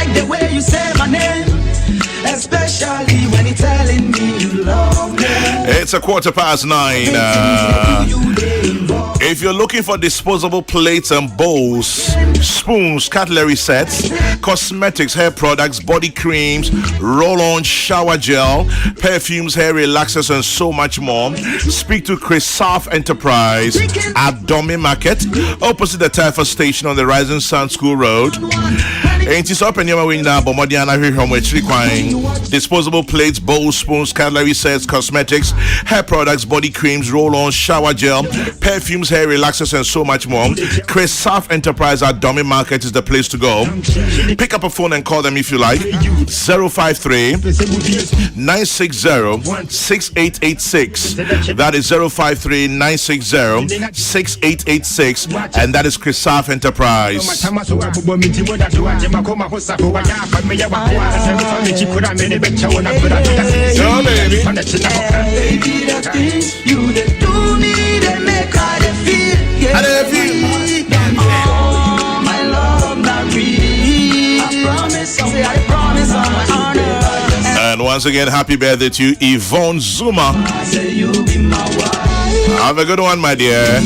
like the way you say my name, especially when you're telling me you love me. It's 9:15. If you're looking for disposable plates and bowls, spoons, cutlery sets, cosmetics, hair products, body creams, roll-on shower gel, perfumes, hair relaxers, and so much more, speak to Chris South Enterprise at Domi Market, opposite the Typhoon Station on the Rising Sun School Road. Ain't it up in your window? Disposable plates, bowls, spoons, cutlery sets, cosmetics, hair products, body creams, roll-on shower gel, perfumes, hair relaxers, and so much more. Chris South Enterprise at Domi Market is the place to go. Pick up a phone and call them if you like. 053-960-6886. That is 053-960-6886, and that is Chris South Enterprise. Yo, baby. Baby, the things you do me, they make I feel. Yeah, How do you feel? Oh, my love, not real. I promise, I promise on my honor. And once again, happy birthday to Yvonne Zuma. I say you be my wife. Have a good one, my dear. I can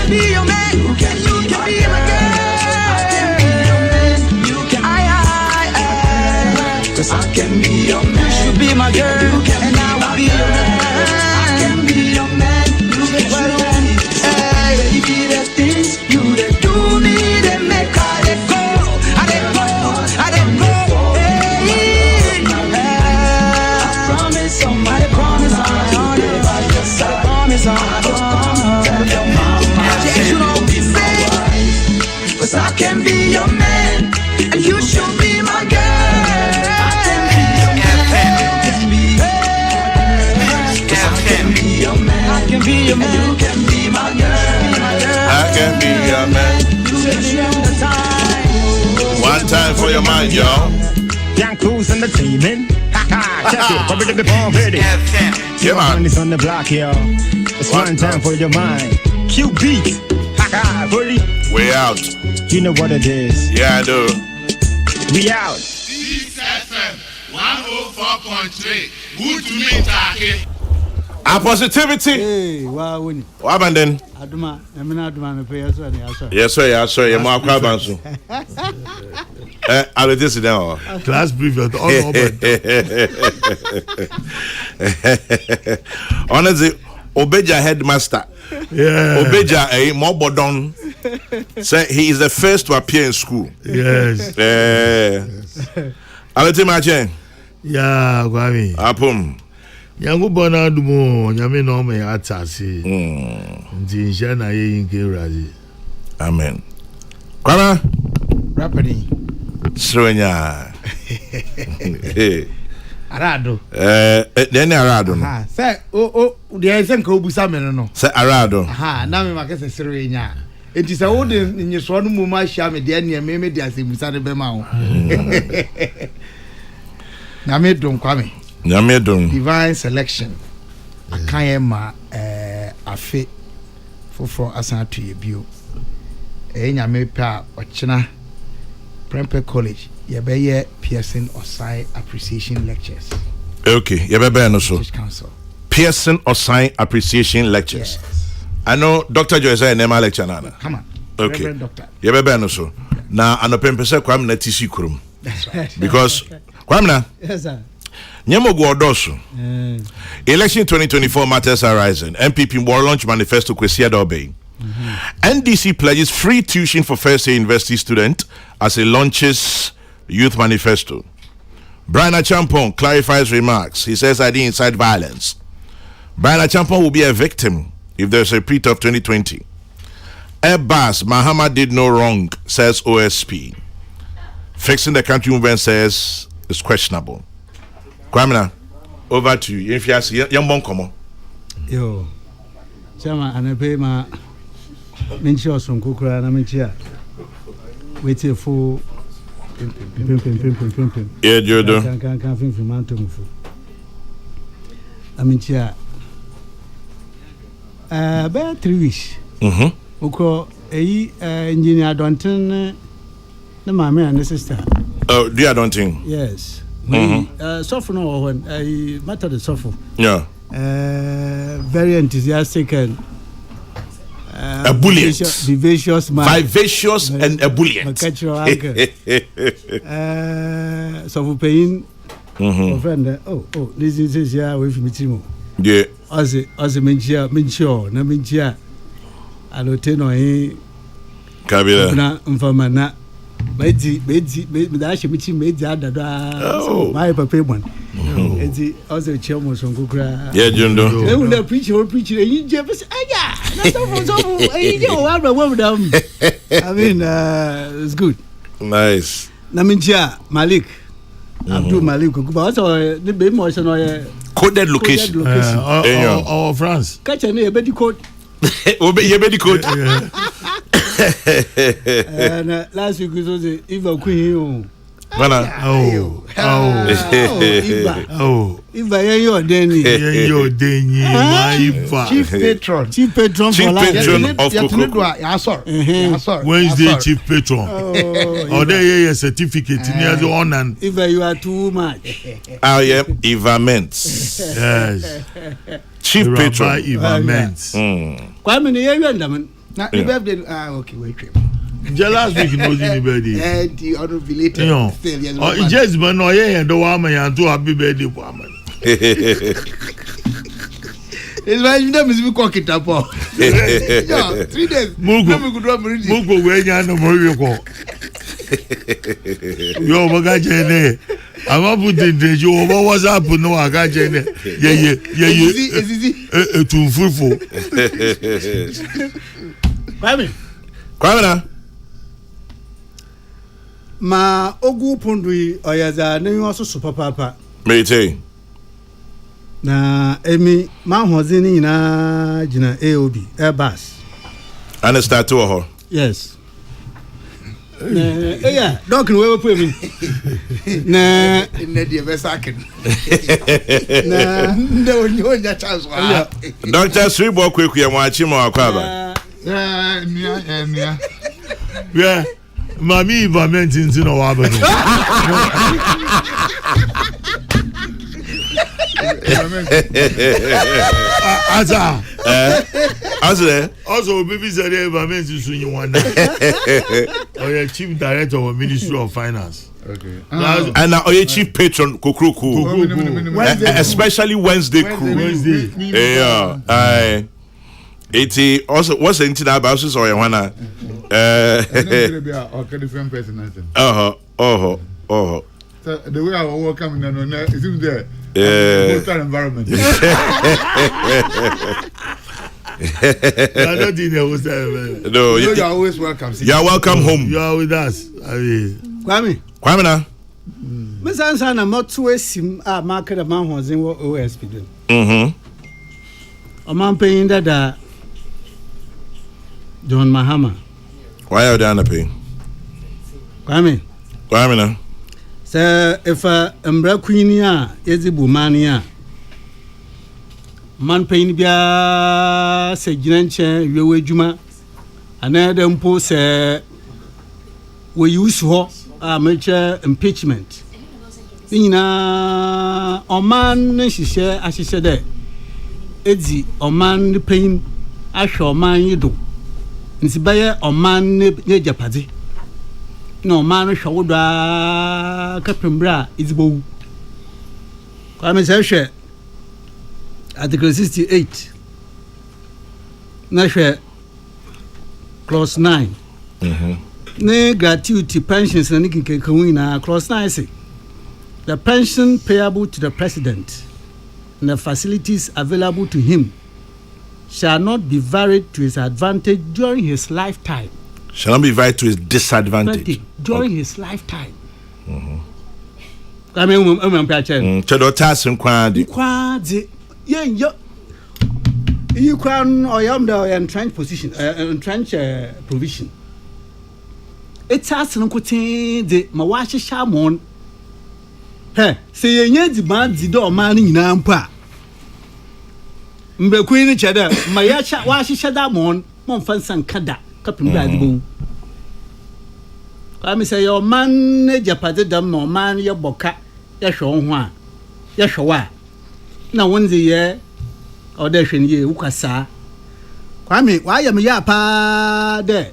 be your man. You can be my girl. I can be your man. You should be my girl, and I will be your man. I can be your man. You can be baby, the things you do me, they make I go. I go. I promise on my promise on my honor. I promise on my honor. You don't be fake, 'cause I can be your man, and you should be my girl. I can be your man. You can be my girl. I can be your man. One time for your mind, y'all. Young Cruz Entertainment. Check it. Probably the bomb ready. Yeah, man. It's on the block, yo. It's one time for your mind. Q beat. Bully. We out. You know what it is. Yeah, I do. We out. FM 104.3. Good to meet you. A positivity. Hey, wow, winning. What happened then? Aduma, I'm not doing a so. Yes, sir. Yes, sir. You're more crowd. I will just sit down. Class prefect. Honestly, Obeja headmaster. Yeah. Obeja, more bodon. Say he is the first to appear in school. Yes. I will imagine. Yeah, Gwami. Apum. Yangu bona dumo, nyame no me atase. Nti nsha na ye yinke urazi. Amen. Kwama? Rapidly. Sronya. Arado. Then Arado. Ah, say, there is an Kobusa no. Say Arado. Aha, now me make say Sronya. It is a old in your swan muma shame de near me de asibusa de bema. Na me don kwame. Divine selection. Akayema afe for asan to ye bio. Nyame pa ochina Prempeh College. Ye be ye Pearson Osai Appreciation Lectures. Okay, ye be no so. Council. Pearson Osai Appreciation Lectures. Yes. I know Dr. Joyce a nema lecture nana. Come on. Okay. Reverend Doctor. Ye be no so. Na anopempe se kwam na tisi kurum. That's right. Because kwam na. Yes sir. Nyemo Odosu. Election 2024 matters are rising. MPP will launch Manifesto Kwesia Dobe. NDC pledges free tuition for first year university student as it launches Youth Manifesto. Brian Achampong clarifies remarks. He says I didn't incite violence. Brian Achampong will be a victim if there's a repeat of 2020. Airbus, Mahama did no wrong, says OSP. Fixing the country movement says it's questionable. Kwamina, over to you. If you ask young bon come Yo. Chama anape ma menchi osonko kura na menchi a. Wait for pim. Yeah, Jodo. Can film mantum fu. Amenchi a. About 3 weeks. Uko engineer Donton na mama and sister. Oh, I don't think. Yes. Suffer no when I matter the suffer. Yeah. Very enthusiastic and ebullient. Vivacious man. Vivacious and ebullient. So for paying friend, this is here with me too. Yeah. As menchia na menchia aloteno e kabila na mfamana bedi da she michi medi adada my papa bon enti also chemo so kokra yeah jundo e we na preach e je be aya na so e je o wa dam I mean it's good. Nice. Na menchia Malik Abdul Malik kuba so the be mo so no coded location. Or France. Catch a near Betty code. Obey Betty code. And last week was the Eva Queen. If I hear your Denny, chief patron of Kokrokoo. Wednesday chief patron. Or there is a certificate near the on and if you are too much. I am Eva Ments. Yes. Chief patron Eva Ments. Quite many areas. Okay, wait. Last week no birthday. And the unrelated still just but no and the woman and to happy birthday woman. It's why you never see cock it up. 3 days. Mugo when you no more you go. Yo magaje I'm up with the you over what's up no agaje yeah too full. Kwame ma ogu pondui oyaza na nwaso super papa mete na emi ma hoze ni na gina AOB Airbus and start to her. Yes. Yeah, don't we put me. Na the besakin. Na no your chance. Doctor Sribo quick we watch him or kwaba. Yeah. Mami Eva meant into no wabano. Also, baby said Eva meant to soon you one. Or your chief director of Ministry of Finance. Okay. And now your chief patron Kokrokoo. Especially Wednesday crew. Yeah. Aye. 80 also what's the into that about so you wanna different person. So the way I walk coming on it is there. Hostile environment. No, you're always welcome. You're welcome home. You are with us. Kwame na. Mr. Sana motu esim a market a man was in OSP doing. A man paying that John Mahama. Why are you down the pay? Kwame na. Sir, if a Queenia is the Bumania man paying bia say Ginanche, you Juma, another impose we use her major impeachment. Ina Oman, she said, as she said, Edzi Oman the pain, I shall man you do. Nsibaye Oman ne Japadi. No man shawda kapembra izbo. Kwame say Article 68. Na share clause 9. Ne gratuity pensions na nikinkan na clause 9 say the pension payable to the president and the facilities available to him shall not be varied to his advantage during his lifetime. Shall not be varied to his disadvantage during his lifetime. I mean, you can or entrenched position, entrenched provision. It's us and the Mawashi Shamon. Hey, say ye demand the door man in Nampa. Mbe queen each other, Mayacha washi shadamon, Monfansan Kada, Captain Bradboom. Kwame say your man Japade dam no man ye boka ye hwe ho a ye hwe wa na wonze ye o de hwe ye ukasa Kwame wa ye me ya pa de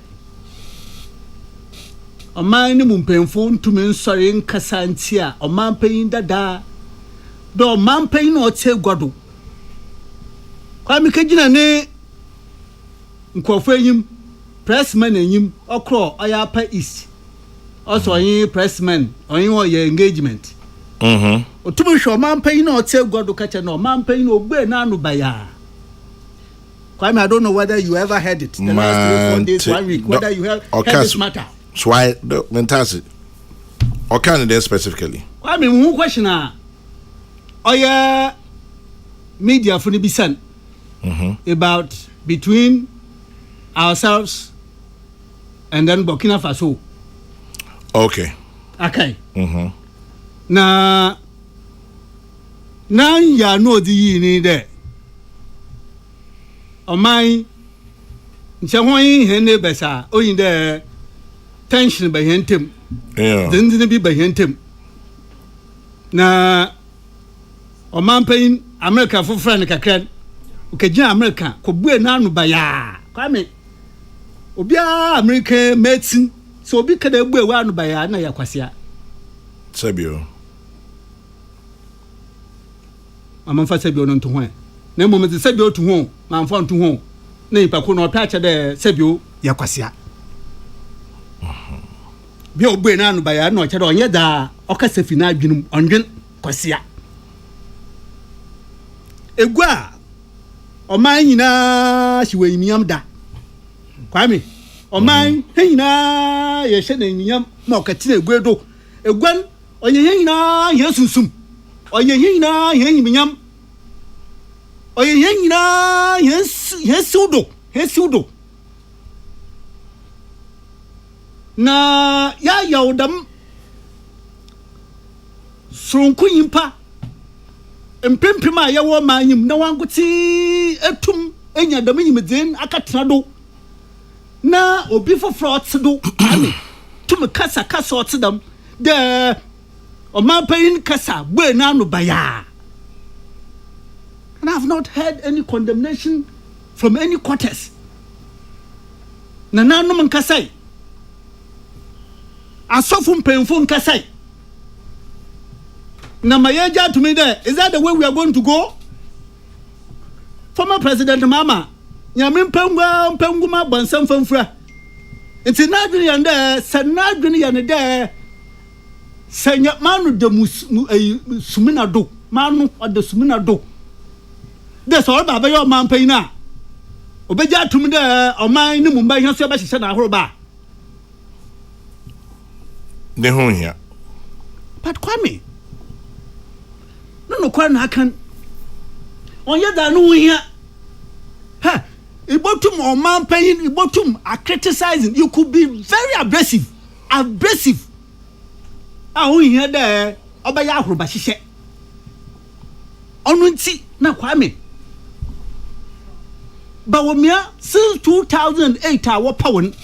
o man ni mumpemfo ntumi nsori nkasa ntia o man payin dada do man payin no te godo Kwame kagina ne nkofo enyim pressman enyim okro oyapa east also yin pressman oyin wo ye engagement otumi hwe man payin no te godo kacha no man payin no ogbe na anu baya Kwame, I don't know whether you ever heard it the last 3 4 days 1 week whether you heard this matter so I mentality or candidate specifically Kwame who question oya media for the bisan about between ourselves and then Burkina Faso. Okay. Na ya no di ni de. O mai nche ho yin he ne besa oyin de tension be hentem. Yeah. Dindin bi be hentem. Na o man pain America for friend kakran. Ukejina America ko bue na anu baya. Kwame obia America meeting so obi kada bue wa anu baya na yakwasia. Sebio. Amamfa sebio no nto ho. Na mo me sebio to ho, mamfa nto ho. Na ipa ko no opa cha de sebio yakwasia. Bi obue na anu baya na o cha de onye da okasa fi na adwinum ondwen kwasia. Egua Oman nyina hwe yimiam da Kwame oman nyina ye hye na yimiam ma okati na egwedo egwan onye nyina ye sunsum onye nyina ye yimiam onye nyina ye sudo na ya yaudam surunku yimpa empempema ya wo manyim na wanguti etum enya dam nyimdzen akatena do na obi foforo otsedo ami tum kasa otsedam de o man payin kasa gbe na anu baya and I have not heard any condemnation from any quarters na nanu nkasai asofu mpemfo nkasai na mayeja to me there is that the way we are going to go former president mama nyame mpanguma bansam famfura nti na adwene yan there sana adwene yan there sanya manu de sumina do manu ode sumina do de so ba ba yo man payina obeja to me there o man ni mumba hia so ba hihye na ahoro ne ho hia but Kwame no kwa na kan onye da no hia ha ibotum o man payin ibotum are criticizing you could be very abrasive ho hia da obaya ahoroba hihye onu nti na Kwame bawomia since 2008 a wo pawon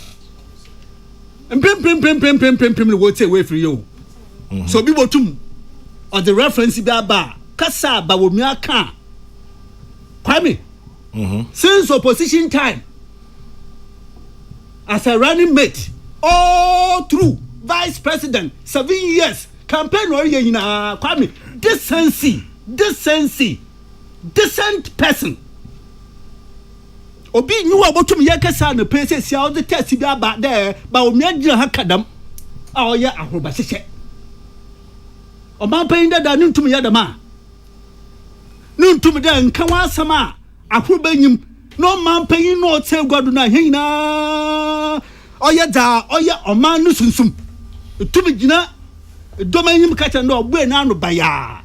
pem wo take away from you so bibotum or the reference ba kasa ba wo mi aka Kwame since opposition time as a running mate all through vice president 7 years campaign or yina Kwame decent person obi nyu abotum ye kasa na pese sia o the test ba there ba wo mi agina ha kadam a o ye ahoroba hihye o man payin da ntum ya dama ntum da nka wa asama ahoroba nyim no man payin no te gwadu na hina o ye da o ye o man no sunsum tum gina do man nyim ka cha no ogbe na anu baya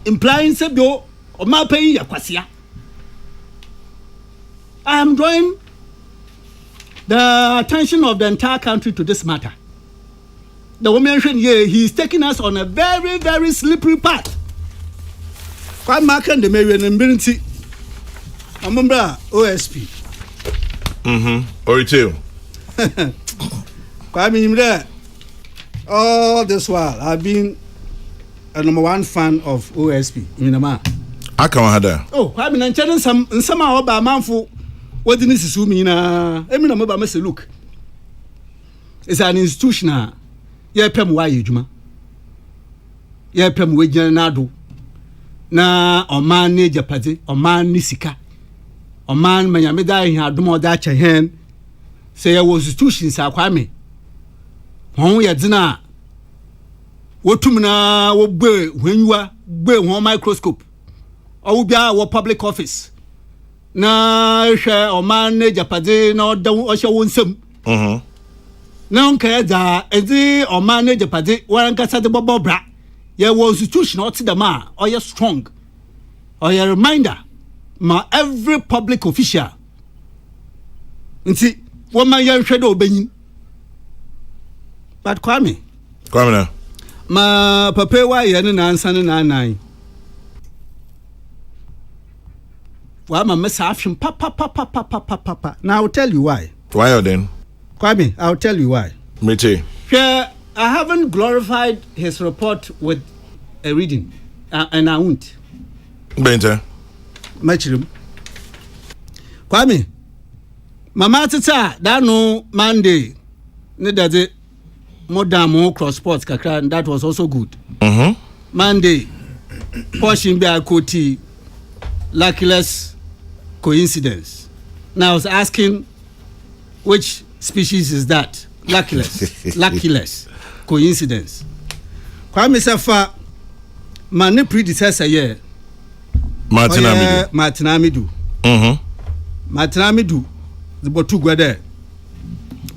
implying say bio o man payin ya kwasia. I am drawing the attention of the entire country to this matter. The woman here, he is taking us on a very, very slippery path. Quite marking the Marian and Binti. I'm OSP. Or too. Kwame Imre, all this while I've been a number one fan of OSP. Minama. I come hada. Oh, Kwame Nanchana some about manful. What didn't this mean? Eminamo ba say look. It's an institutional. Yeah, pem why juma. Yeah, pem we nado. Na oman ne japade, oman ni sika. Oman manyameda hin adomo da chehen. Say ya was institutions Kwame. Hon ya dina wotumna wo gbe hwenwa gbe won microscope o bia wo public office na hwe o man na japade na o da o hye won nsam na on ka da edi o man na japade waran kasa de bobo bra ya wo institution o ti da ma o ye strong o ye reminder ma every public official nti wo man ya hwe do obanyin. But Kwame na. Ma papa wa ye ne nansa ne nanan. Wa ma mesa afhim papa. Now I'll tell you why. Why then? Kwame, I'll tell you why. Me too. I haven't glorified his report with a reading, and I won't. Bente. Machirum. Kwame, mama tata that no Monday, ne dade. More cross sports kakra, and that was also good. Monday, portion be a koti, luckless coincidence. Now I was asking, which species is that? Luckless coincidence. Kwame Safa, my predecessor here, Martin Amidu. Martin Amidu, the Botu there,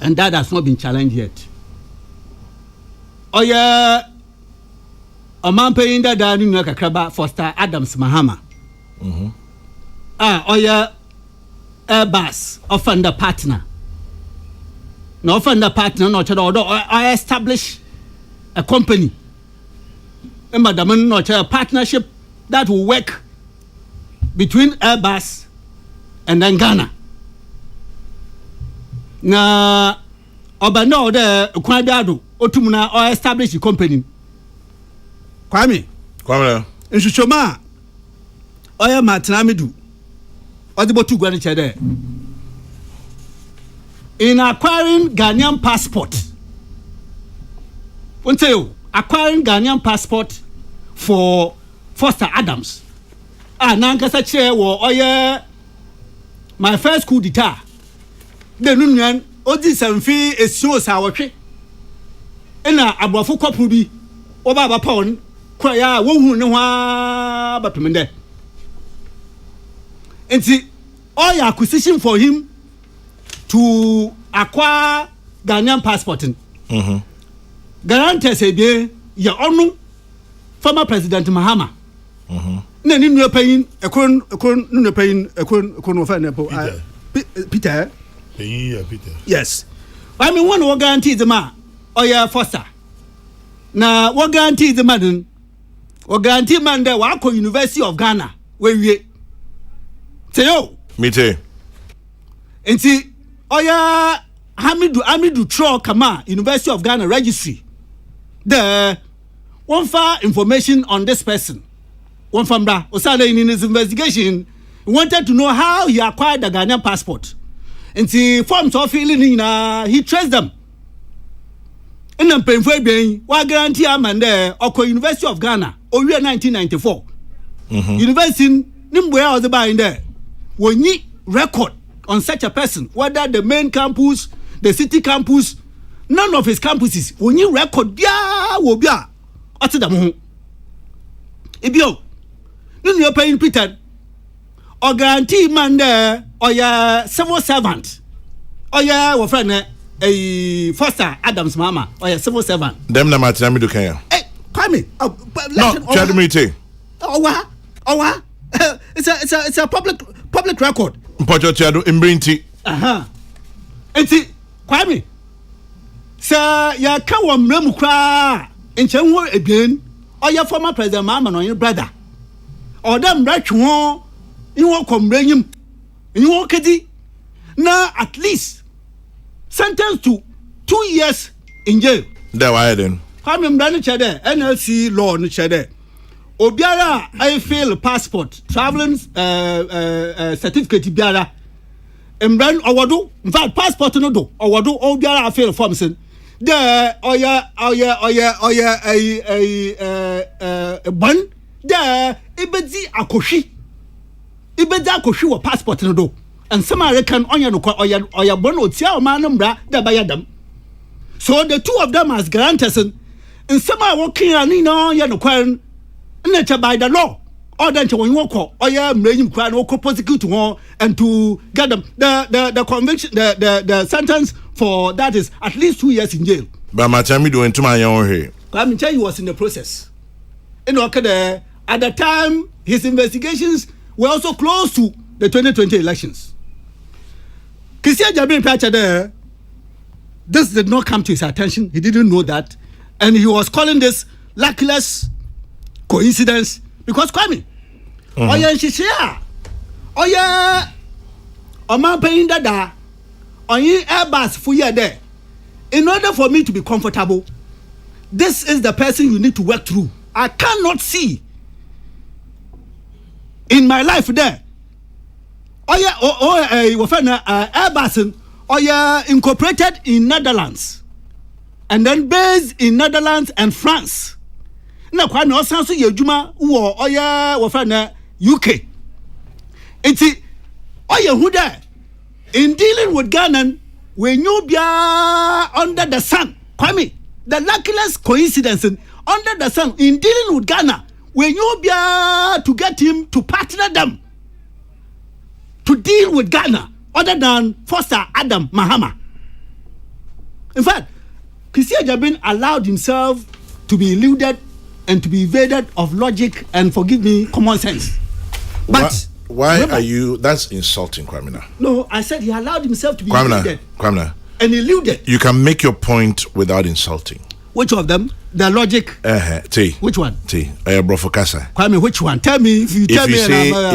and that has not been challenged yet. Oya oman paying that down in Kakraba Foster Adams Mahama. Oya Airbus offender partner. No offender partner, no child, I establish a company. And madam, no child partnership that will work between Airbus and then Ghana. Na Obano de Kwadiado. Otumuna or establish a company. Kwame. Nshishoma. Oya Martin Amidu. Odibo tu gwani chede. In acquiring Ghanaian passport. Acquiring Ghanaian passport for Foster Adams. Nankasa che wo oya my first coup d'etat. The nunyan odi sanfi esio sa wotwe. Ena abuafo kwapu bi oba ba pawon kwa ya wo hu ne hwa batumende enti all your acquisition for him to acquire Ghanaian passport guarantee say be ya onu former president Mahama na ni nua payin ekon nua payin ekon wo fa na po Peter Peter yes I mean one will guarantee the man. Oya Foster. Na what guarantee the man? What guarantee man there? Wako University of Ghana. Where we? Say yo. Me too. And see, Oya Hamidu Tro Kama University of Ghana registry. There, one far information on this person. One from that. Osada in his investigation wanted to know how he acquired the Ghanaian passport. And see, forms of feeling he traced them. And then pay for being what guarantee a man there or University of Ghana or year 1994. University Nimwea or the bar in there. When you record on such a person, whether the main campus, the city campus, none of his campuses, when you record, yeah, will be a utter the moon. If you no paying Peter or guarantee man there or your civil servant or your friend. A Foster Adams Mama or a civil servant. Them na Martin Amidu Kenya. Hey, Kwame. No, Chadumite. Oh, it's a public record. Mpocho Chadu Imbrinti. Enti Kwame. Sir, ya kawo mremu kra. Enchenwo again. Or your former president Mama or your brother. Or them right one. You won't come bring him. You won't get it. Now at least sentenced to 2 years in jail. There, why then? Kwame Mbrani Chede, NLC law no Chede. Obiara I fail passport, traveling certificate biara. Mbrani Owadu, in fact passport no do. Owadu Obiara I fail forms. There oya a bun there ibedi akoshi wa passport no do. And some American oya no oya bon otia o manambra da bayadam. So the two of them as guarantors and some are working on ya no kwan nature by the law. Or then to walk or ya making kwan or prosecute one and to get them the conviction the sentence for that is at least 2 years in jail. But my time doing to my own here. I mean, he was in the process. And okay, at the time, his investigations were also close to the 2020 elections. Kisia Jabin Pacha there, this did not come to his attention. He didn't know that. And he was calling this luckless coincidence because Kwame, Oya Shishia, Oya Oman paying dada, Oya Airbus for you there. In order for me to be comfortable, this is the person you need to work through. I cannot see in my life there. Airbus incorporated in Netherlands and then based in Netherlands and France. Now, quite no sense of Yajuma or UK. It's who there in dealing with Ghana. When you be under the sun, Kwame, the luckless coincidence under the sun in dealing with Ghana, when you be to get him to partner them to deal with Ghana, other than Foster Adam Mahama. In fact, Kisia Jabin allowed himself to be eluded and to be evaded of logic and, forgive me, common sense. But why remember, are you? That's insulting, Kwamina. No, I said he allowed himself to be eluded. Kwamina. And eluded. You can make your point without insulting. Which of them? The logic. Which one? Brofokasa. Kwame, which one? Tell me if you tell me.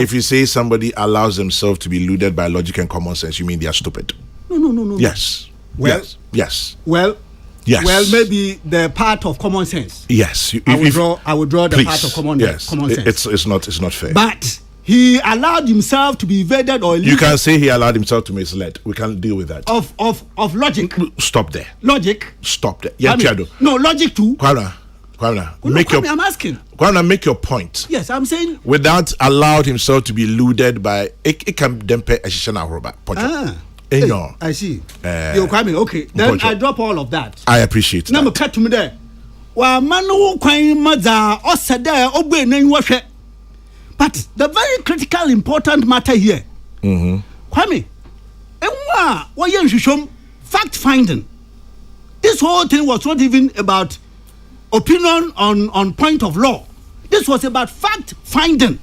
If you say somebody allows themselves to be eluded by logic and common sense, you mean they are stupid? No. Yes. Well. Yes. Well. Yes. Well, maybe the part of common sense. Yes. I will draw the part of common sense. It's not fair. But he allowed himself to be evaded or eluded. You can say he allowed himself to be misled. We can't deal with that. Of logic. Stop there. Logic. Stop there. Yeah, Chado. No, logic too. Kwamina, I'm asking. Kwamina, make your point. Yes, I'm saying. Without allowed himself to be eluded by it can dempe ashishana roba. I see. You're coming. Okay. Then I drop all of that. I appreciate that. Now, cut to me there. Well, manu kwai maza osada ogbe nenwahwe. But the very critical, important matter here, Kwame, fact finding. This whole thing was not even about opinion on point of law. This was about fact finding.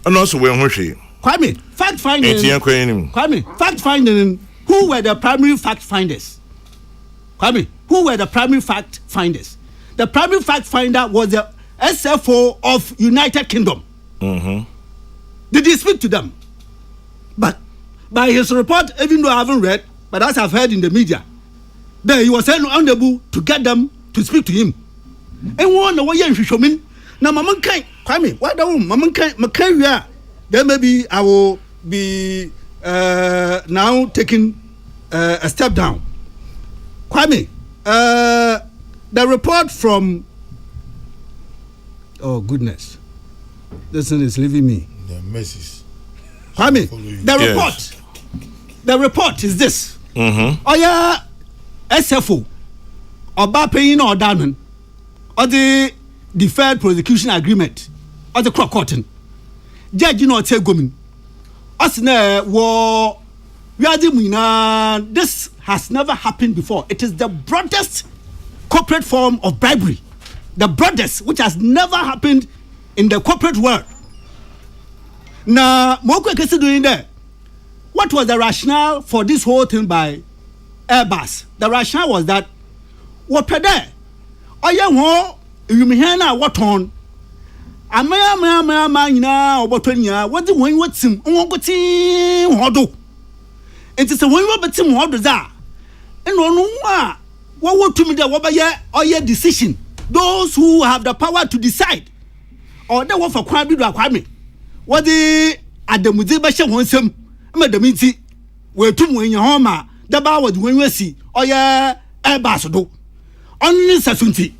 And also, Kwame, fact finding. Kwame, fact finding. Who were the primary fact finders? Kwame, who were the primary fact finders? The primary fact finder was the SFO of United Kingdom. Did he speak to them? But by his report, even though I haven't read, but as I've heard in the media, there he was unable to get them to speak to him. And one the way you show me now, Mamma can't. Kwame, why don't Mamma can't? Then maybe I will be now taking a step down. Kwame, the report from. Oh goodness. This thing is leaving me. The messes. Kwame, the report is this. Oya SFO, Oba paying or down, or the deferred prosecution agreement, or the Kokrokoo. Judge, you know, say gomin. Asne war. This has never happened before. It is the broadest corporate form of bribery, the broadest, which has never happened in the corporate world. Now, Moko Kesi doing there. What was the rationale for this whole thing by Airbus? The rationale was that what there? You mean what on? What the one what's him? It is a one what him what does that? And no what want to me there what your decision. Those who have the power to decide. Or they want for crime do me. What the Adamuzi Basha wants him, Madam Minty, where two when your home, the bar was when you see, or ya ambassador. Only Sasunti.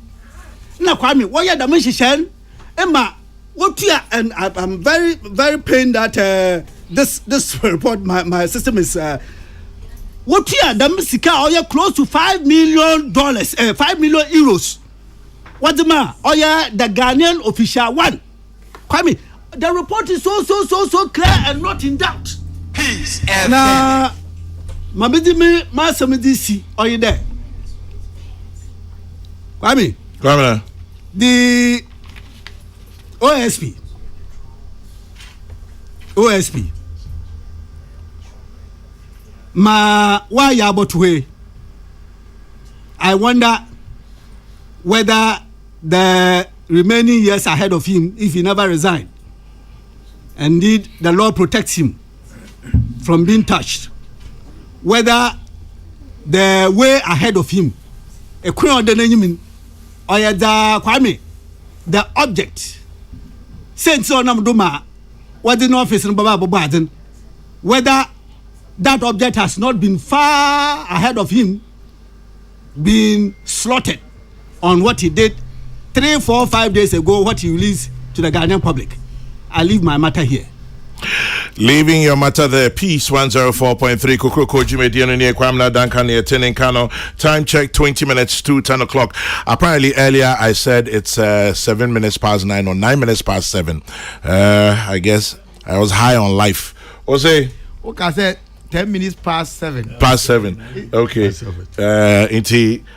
Now, Kwame, what ya the Emma, what you and I'm very, very pained that this report, my system is what you are the Missika, or you close to $5 million, 5 million euros. What the man? Oh yeah, the Ghanaian official one. Kwame, the report is so clear and not in doubt. Peace. Now, Mabidi Masamidisi, are you there? Kwame, the OSP. Why you about way? I wonder whether the remaining years ahead of him, if he never resigned, indeed the law protects him from being touched, whether the way ahead of him, a queen or the the object, since so Namduma, what in office in Baba Baden, whether that object has not been far ahead of him, being slaughtered on what he did 3, 4, 5 days ago, what he released to the Ghanaian public. I leave my matter here. Leaving your matter there. Peace 104.3 Kokrokoo Jimediano near Kwamna Duncan near Teninkano. Time check 20 minutes to 10 o'clock. Apparently earlier I said it's 7 minutes past 9 or 9 minutes past 7. I guess I was high on life. Jose? Okay, I said 10 minutes past 7. Past 7. Okay.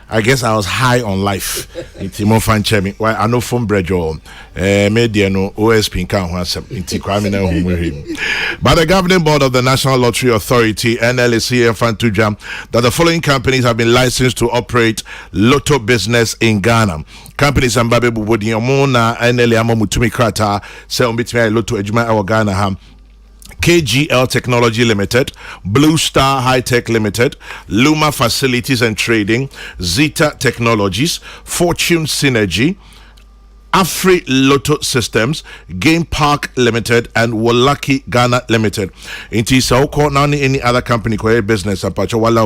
I guess I was high on life. Inti mo fan chemi. Why I know from Brejo. Media no OSP kan ho asem. Inti kwame na hu him. By the governing board of the National Lottery Authority NLC and Fantujam that the following companies have been licensed to operate lotto business in Ghana. Companies ambabe bubodi yomona NLC amomutumi krata se ombitimi lotto ejuma e Ghana ham. KGL Technology Limited, Blue Star High Tech Limited, Luma Facilities and Trading, Zeta Technologies, Fortune Synergy, Afri Lotto Systems, Game Park Limited, and Walaki Ghana Limited. Inti sa ko na any other company ko business apacho wala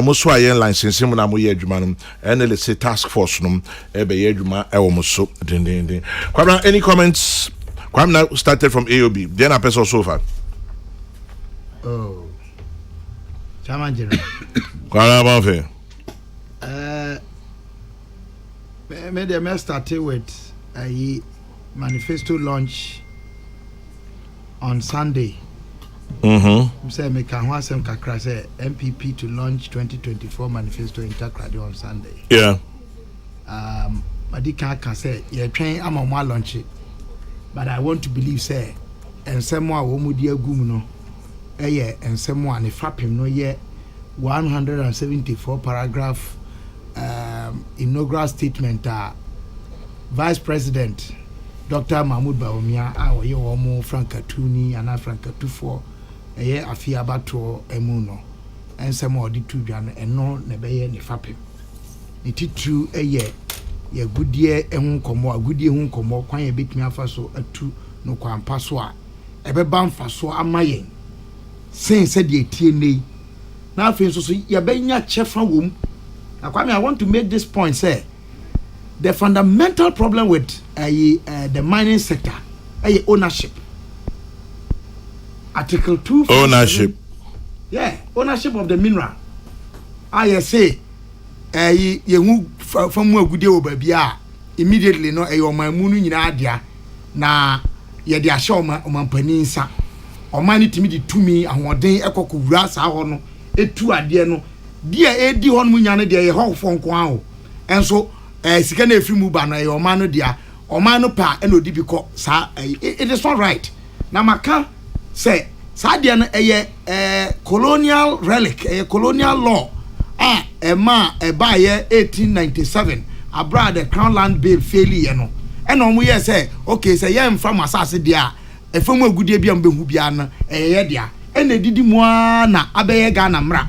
muswa yen license mu na mo ye adwuma no NLC task force no e be ye adwuma e wo muso den. Kwabra, any comments? Kwame now started from AOB. Then a person so far. Oh, Chairman General. Kwame Maybe I started with a manifesto launch on Sunday. Say me can want some kakra say MPP to launch 2024 manifesto in Takrady on Sunday. Yeah. I can say yeah train I'm on my launch it. But I want to believe, say, and someone who would dear Gumno, and someone if happened no yet 174 paragraph inaugural statement. Vice President Dr. Mahmoud Bawumia, our Yomo Frank Katuni, and Frank Katufo, Afia Bato Emuno, and some more the two and no Nebeye ni Fapim. It is true a year. Ye good year ehun komo a good year hun komo kwan ye betimi afa so atu no kwan paso a ebeba mfa so amayen sen said ye tie nei na afi so ye benya chefa wom na kwame I want to make this point say the fundamental problem with the mining sector ownership. Article 2 ownership. Yeah, ownership of the mineral. I say you from where good day baby immediately no my munu nyina dia na ye de ahye omampani nsa omani timi di tumi ahoden ekokowura sa ho no etu ade no dia edi ho no nya no de ye ho fonko aho enso sika na efiri mu ba no ye omano dia omano pa e no di biko sa it is not right na maka say sa dia no colonial relic colonial law Emma Ebaye 1897 abroad the Crown Land Bill fairly no and on we say okay say yam from asase dia e fam agudie bia mbehu bia na ye dia and didi mo na abeye Ghana mra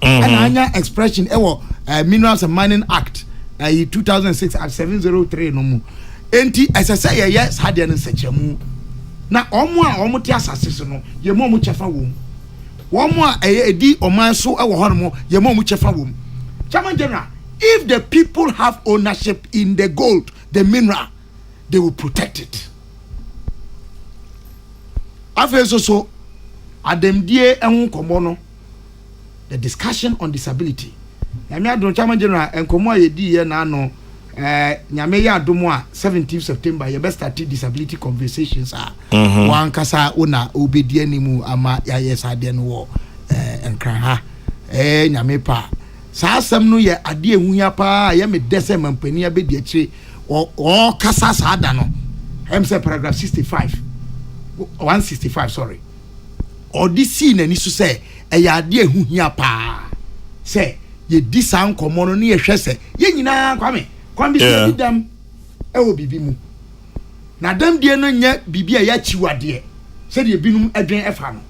and anya expression e wo Minerals and Mining Act 2006 at 703 no mu enti esese ye sade ne sechemu na omo a omo ti asase so no ye mo chefa wom omo a edi oman so e wo ho no ye mo chefa wom. Chairman General, if the people have ownership in the gold, the mineral, they will protect it. So ademdie ehun komo no, the discussion on disability. Nyame adon Chairman General enkomo ayedi ye na no nyame ya adomo a 17th September ye best start disability conversations wan kasa una obedi animu ama ya yesade no wo enkran ha nyame pa sa asem no ye ade ehunya pa ye me dese mampani abedi akire o kasa sa ada no say paragraph 165 sorry or this scene ani so say ya ade ehunya pa say ye di san komo no ne ye hwese ye nyina kwame bi se dem e wo bibi mu na dem die no nya bibi a ya chiwade se de binum adwen efa no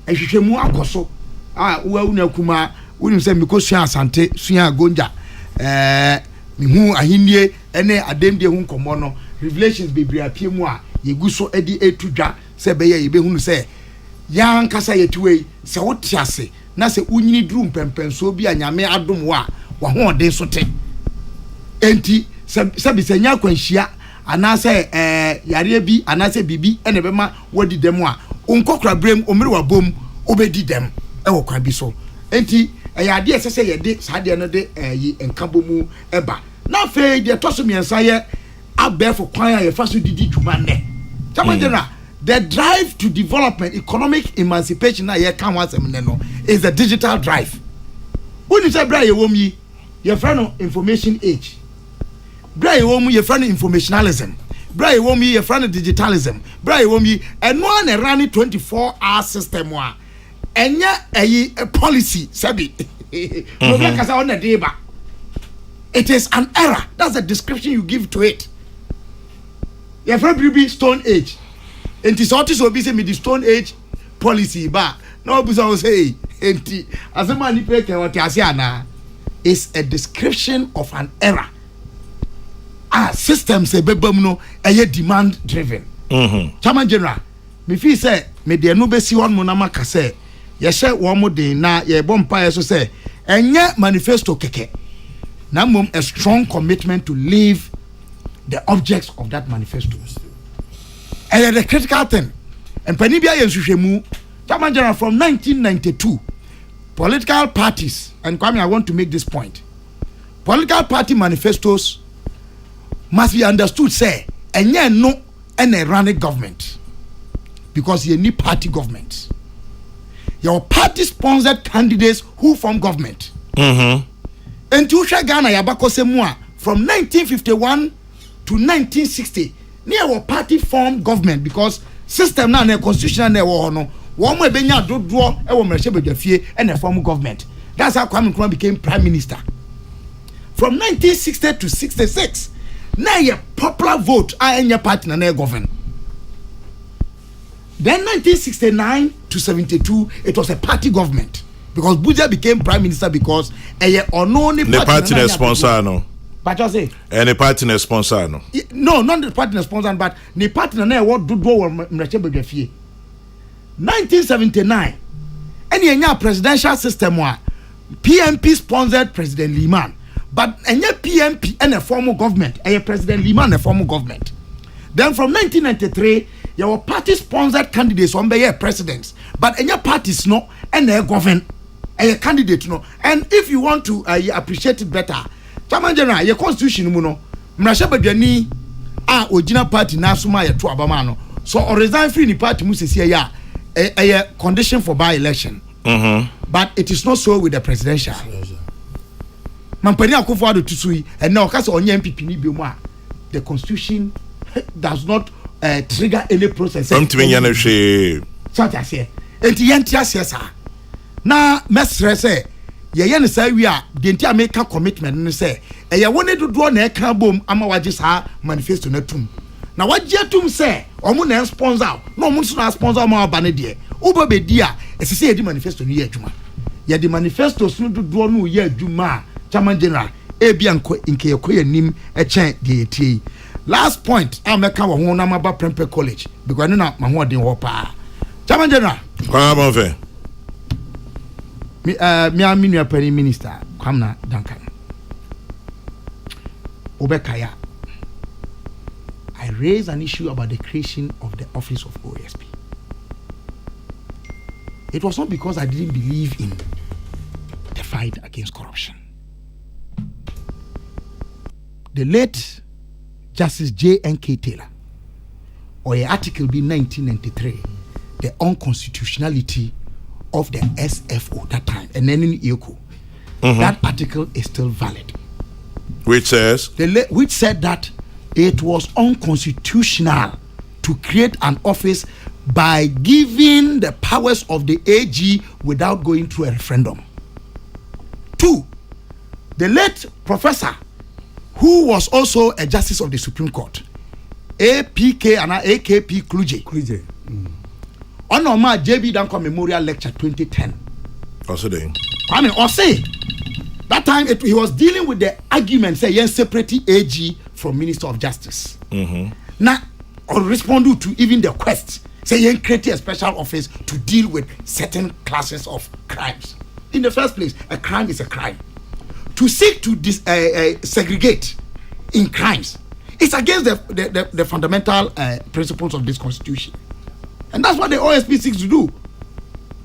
ehwehwemu akoso wa una kuma woni se mikosu asante sua gonja mi hu ahinie ene adem die hu komo no revelations bebre apie mu a yegu so edi etudwa se be ye be hunu se ya nkasa yetuwe se wotiase na se unyini duru mpempenso bi anyame adom wa ho ode so te enti se se nya kwanhia anase yare bi anase bibi ene bema wodi dem a onkokra brem omere wabom obedi dem e wo kwa bi so enti yade esese yede sade no de yi enkabomu eba na fe de toso miensa ye abefo kwan ya faso didi dwuma ne Chairman, the drive to development, economic emancipation na ye kan wasem ne no is the digital drive. When you say bra ye wom yi ye friend no information age. Bra ye wom ye friend informationalism. Bra ye wom ye friend digitalism. Bra ye wom yi eno na run 24-hour system wa. Enya a policy sabi. No be kasa on the day ba. It is an error. That's the description you give to it. Ye friend be stone age. Enti sortis obi say me the stone age policy ba no obi say enti asema ni pe ke wote ase ana is a description of an error. System say bebam no eye demand driven. Chairman General me feel say me de no be si won mo na maka say ye hye wo mo den na ye bompa ye so say enye manifesto keke na mom a strong commitment to live the objects of that manifesto. And the critical thing, and Penibia Yensushemu, Chairman General, from 1992, political parties, and Kwame, I want to make this point. Political party manifestos must be understood, say, and yet no any running government. Because you need party government. Your party sponsored candidates who form government. And Tusha Ghana Yabako Semua from 1951 to 1960. Near our party formed government because system na na constitution na wo no wo mo ebenya dodo e wo mrehye badwafie and a form government. That's how Kwame Nkrumah became prime minister. From 1960 to 66 na ye popular vote anya party na govern. Then 1969 to 72 it was a party government because Buja became prime minister because only party sponsor no. But you say any partner sponsor no. No, not the partner sponsor, but the partner na what do mreche badwafie. 1979 any enya presidential system wa PMP sponsored President Liman, but enya PMP and a formal government, President Liman a formal government. Then from 1993 your party sponsored candidates on be presidents, but enya parties no and a govern a candidate no. And if you want to appreciate it better, Chairman General, your constitution muno, mrasha badwani ojina party na suma ye to abama no. So or resign free ni party musisi ya a condition for by election. But it is not so with the presidential. Mampani Akufo-Addo tusui and now kasa onye MPP ni bi mu a the constitution does not trigger any process. Something yana hwe. Such as here. Enti yentia sesa. Na mesre say ye ne say wi a denti ameka commitment ne say ye woni dodo na e ka bom ama waje sa manifesto na tum na waje tum say omo na sponsor no omo so na sponsor ma ba ne de uba be di a esese ye di manifesto no ye adwuma ye di manifesto so dodo no ye adwuma chairman general ebi anko nke yekoye nim echen de etie last point ameka wo ho na maba Prempeh College because no na maho den ho pa chairman general kwa ma fe mi aminu apani minister Kwamna Duncan obekaya I raised an issue about the creation of the office of OSP. It was not because I didn't believe in the fight against corruption. The late Justice J.N.K. Taylor, or an article B 1993, the unconstitutionality of the SFO that time, and then in EOCO, that article is still valid. Which says? Which said that it was unconstitutional to create an office by giving the powers of the AG without going through a referendum. 2, the late professor, who was also a justice of the Supreme Court, APK and AKP Kluje. On Oma JB Danko Memorial Lecture 2010. Also there. I mean, or say that time he was dealing with the argument say yen separate AG from Minister of Justice. Now, or respond to even the quest say yen create a special office to deal with certain classes of crimes. In the first place, a crime is a crime. To seek to segregate in crimes, it's against the fundamental principles of this constitution. And that's what the OSP seeks to do,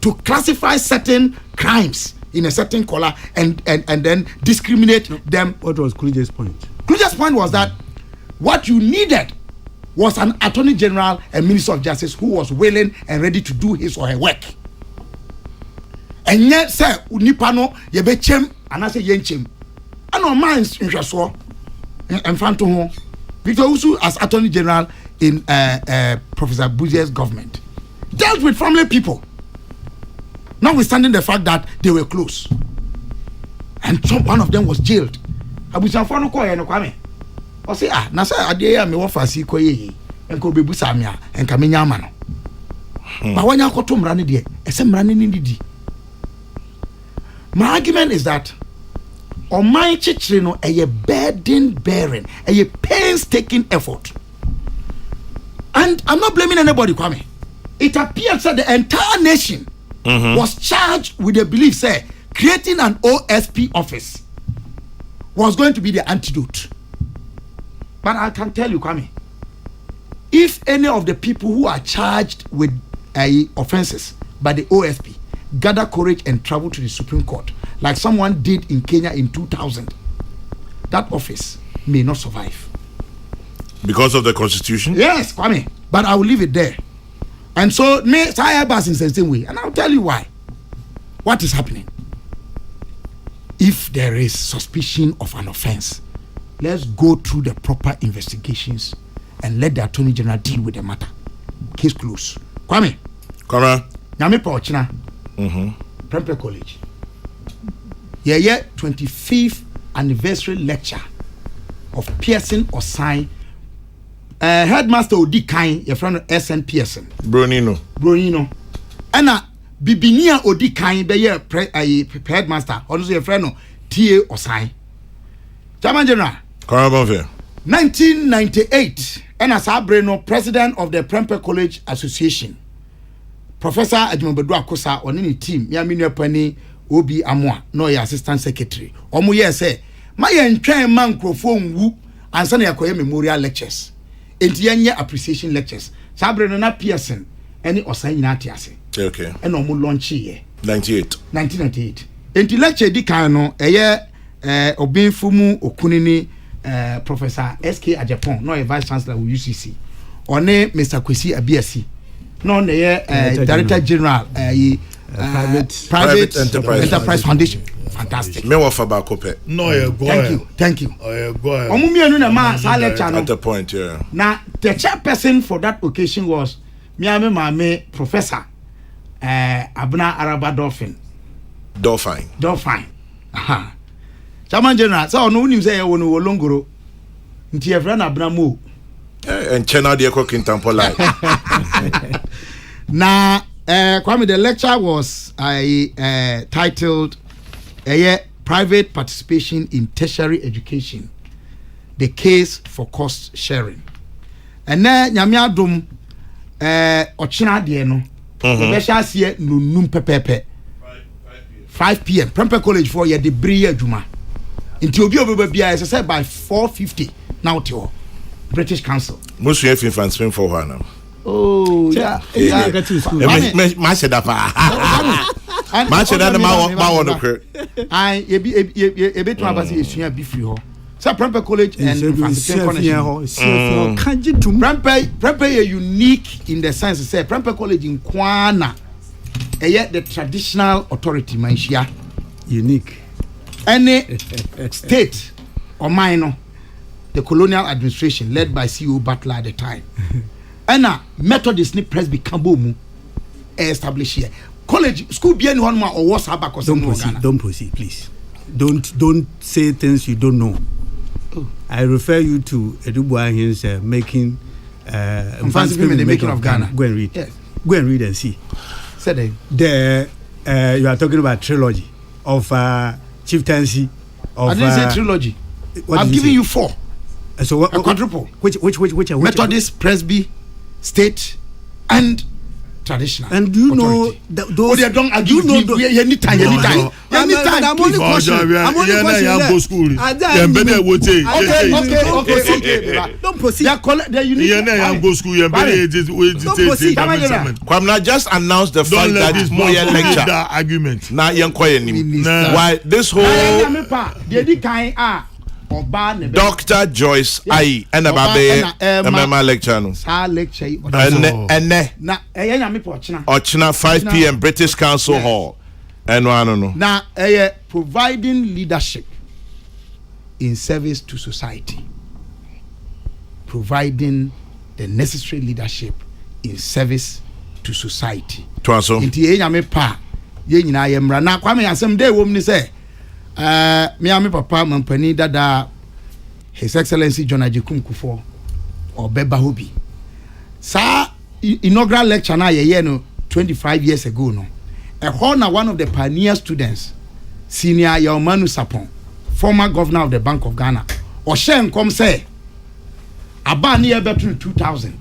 to classify certain crimes in a certain color and then discriminate them. What was Kluge's point? Kluge's point was that what you needed was an Attorney General and Minister of Justice who was willing and ready to do his or her work. And yet, sir, unipano yebechem anase yenchem. Ano minds inhweso en fanto ho. Victor Usu as Attorney General in Professor Buzier's government dealt with family people, notwithstanding the fact that they were close. And one of them was jailed. Abusanfo no koye no kwame. O say na say ade ya me wo fasi koye enko bebusa me a enka menya ama no. Ba wanya koto mra ne de, ese mra ne di. My argument is that on my church, a burden bearing, a painstaking effort. And I'm not blaming anybody, Kwame. It appears that the entire nation was charged with the belief, say, creating an OSP office was going to be the antidote. But I can tell you, Kwame, if any of the people who are charged with offenses by the OSP gather courage and travel to the Supreme Court, like someone did in Kenya in 2000, that office may not survive. Because of the constitution? Yes, Kwame. But I will leave it there. And so, I have in the same way. And I'll tell you why. What is happening? If there is suspicion of an offense, let's go through the proper investigations and let the Attorney General deal with the matter. Case closed. Kwame. Kwame. Nyame Pauchina. Prempeh College. Yeah, 25th anniversary lecture of Pearson Osai. Headmaster Odi Kain, your friend SN Pearson. Bronino. And Bibinia Odi Kain, be headmaster. Also your friend T.A. Osai. Chairman General. 1998. And as Abreno, president of the Prempeh College Association. Professor Ajimobedu Akosa on any team, Yamini Penny, Obi Amwa, no assistant secretary. Omu ye say, my entire man crofone whoop and Sunday Akoya memorial lectures. Entianya appreciation lectures. Sabrina na Pearson, any Osai Natiase. Okay. And Omu launch ye. 1998. Enti lecture di kano, Obin Fumu Okunini, Professor S.K. Ajapon, no a vice chancellor of UCC. One Mr. Kwesi Abiasi. No, Director General, Private Enterprise Foundation. Fantastic. Me wa faba kope. No, thank you. Omumi anu na ma sa lecture no. At the point, yeah. Now, the chairperson for that occasion was Mame Professor Abna Araba Dolphin. Aha. Chairman General, so no unim say wonu wolongoro. Nti e friend Abna Mo. And channel the cooking temple live. Now, Kwame, the lecture was titled private participation in tertiary education, the case for cost sharing. And then nyame adom ochina de no be sha se nunum pepepe 5 p.m. Prempeh College for ye de bri adwuma nti obi obeba bia is said by 4:50 now to British Council most you have fan for one now. Oh yeah get to school ma se da pa ma se da ma won okre ai e be to abase esua bi free ho. So Prempeh College and Prempeh is unique in the sense say Prempeh College in Kwana, the traditional authority manshia unique. Any state or minor, the colonial administration led by CEO Butler at the time, and Methodist ni Presby Kambomu established here. College school be any one or what's about? Don't proceed, please. Don't say things you don't know. I refer you to Edubuahin's making the making of Ghana. Go and read. Yes. Go and read and see. Said you are talking about trilogy of chieftaincy. I didn't say trilogy. I'm giving you 4. So what? A quadruple. Which? Methodist, Presby, state, and traditional. And do you know those? They don't argue. You know anytime. I'm only questioning. Okay. Don't proceed. They're unique. Kwamna just announced the fact that this more lecture argument. Now why this whole Dr. Joyce Ayi and Ababe lecture no. And 5 p.m. British Council Hall. And no. Now providing leadership in service to society. Providing the necessary leadership in service to society. Inti yame pa ye nyina yemra na kwame asem dey wo mni say me ame papa mampani dada His Excellency John Ajekum Kufuor Obeba Hobi. Sa inaugural lecture na ye no 25 years ago no. One of the pioneer students, Senior Yaomanu Sapon, former governor of the Bank of Ghana, Oshen come say aba ni ebe 2000.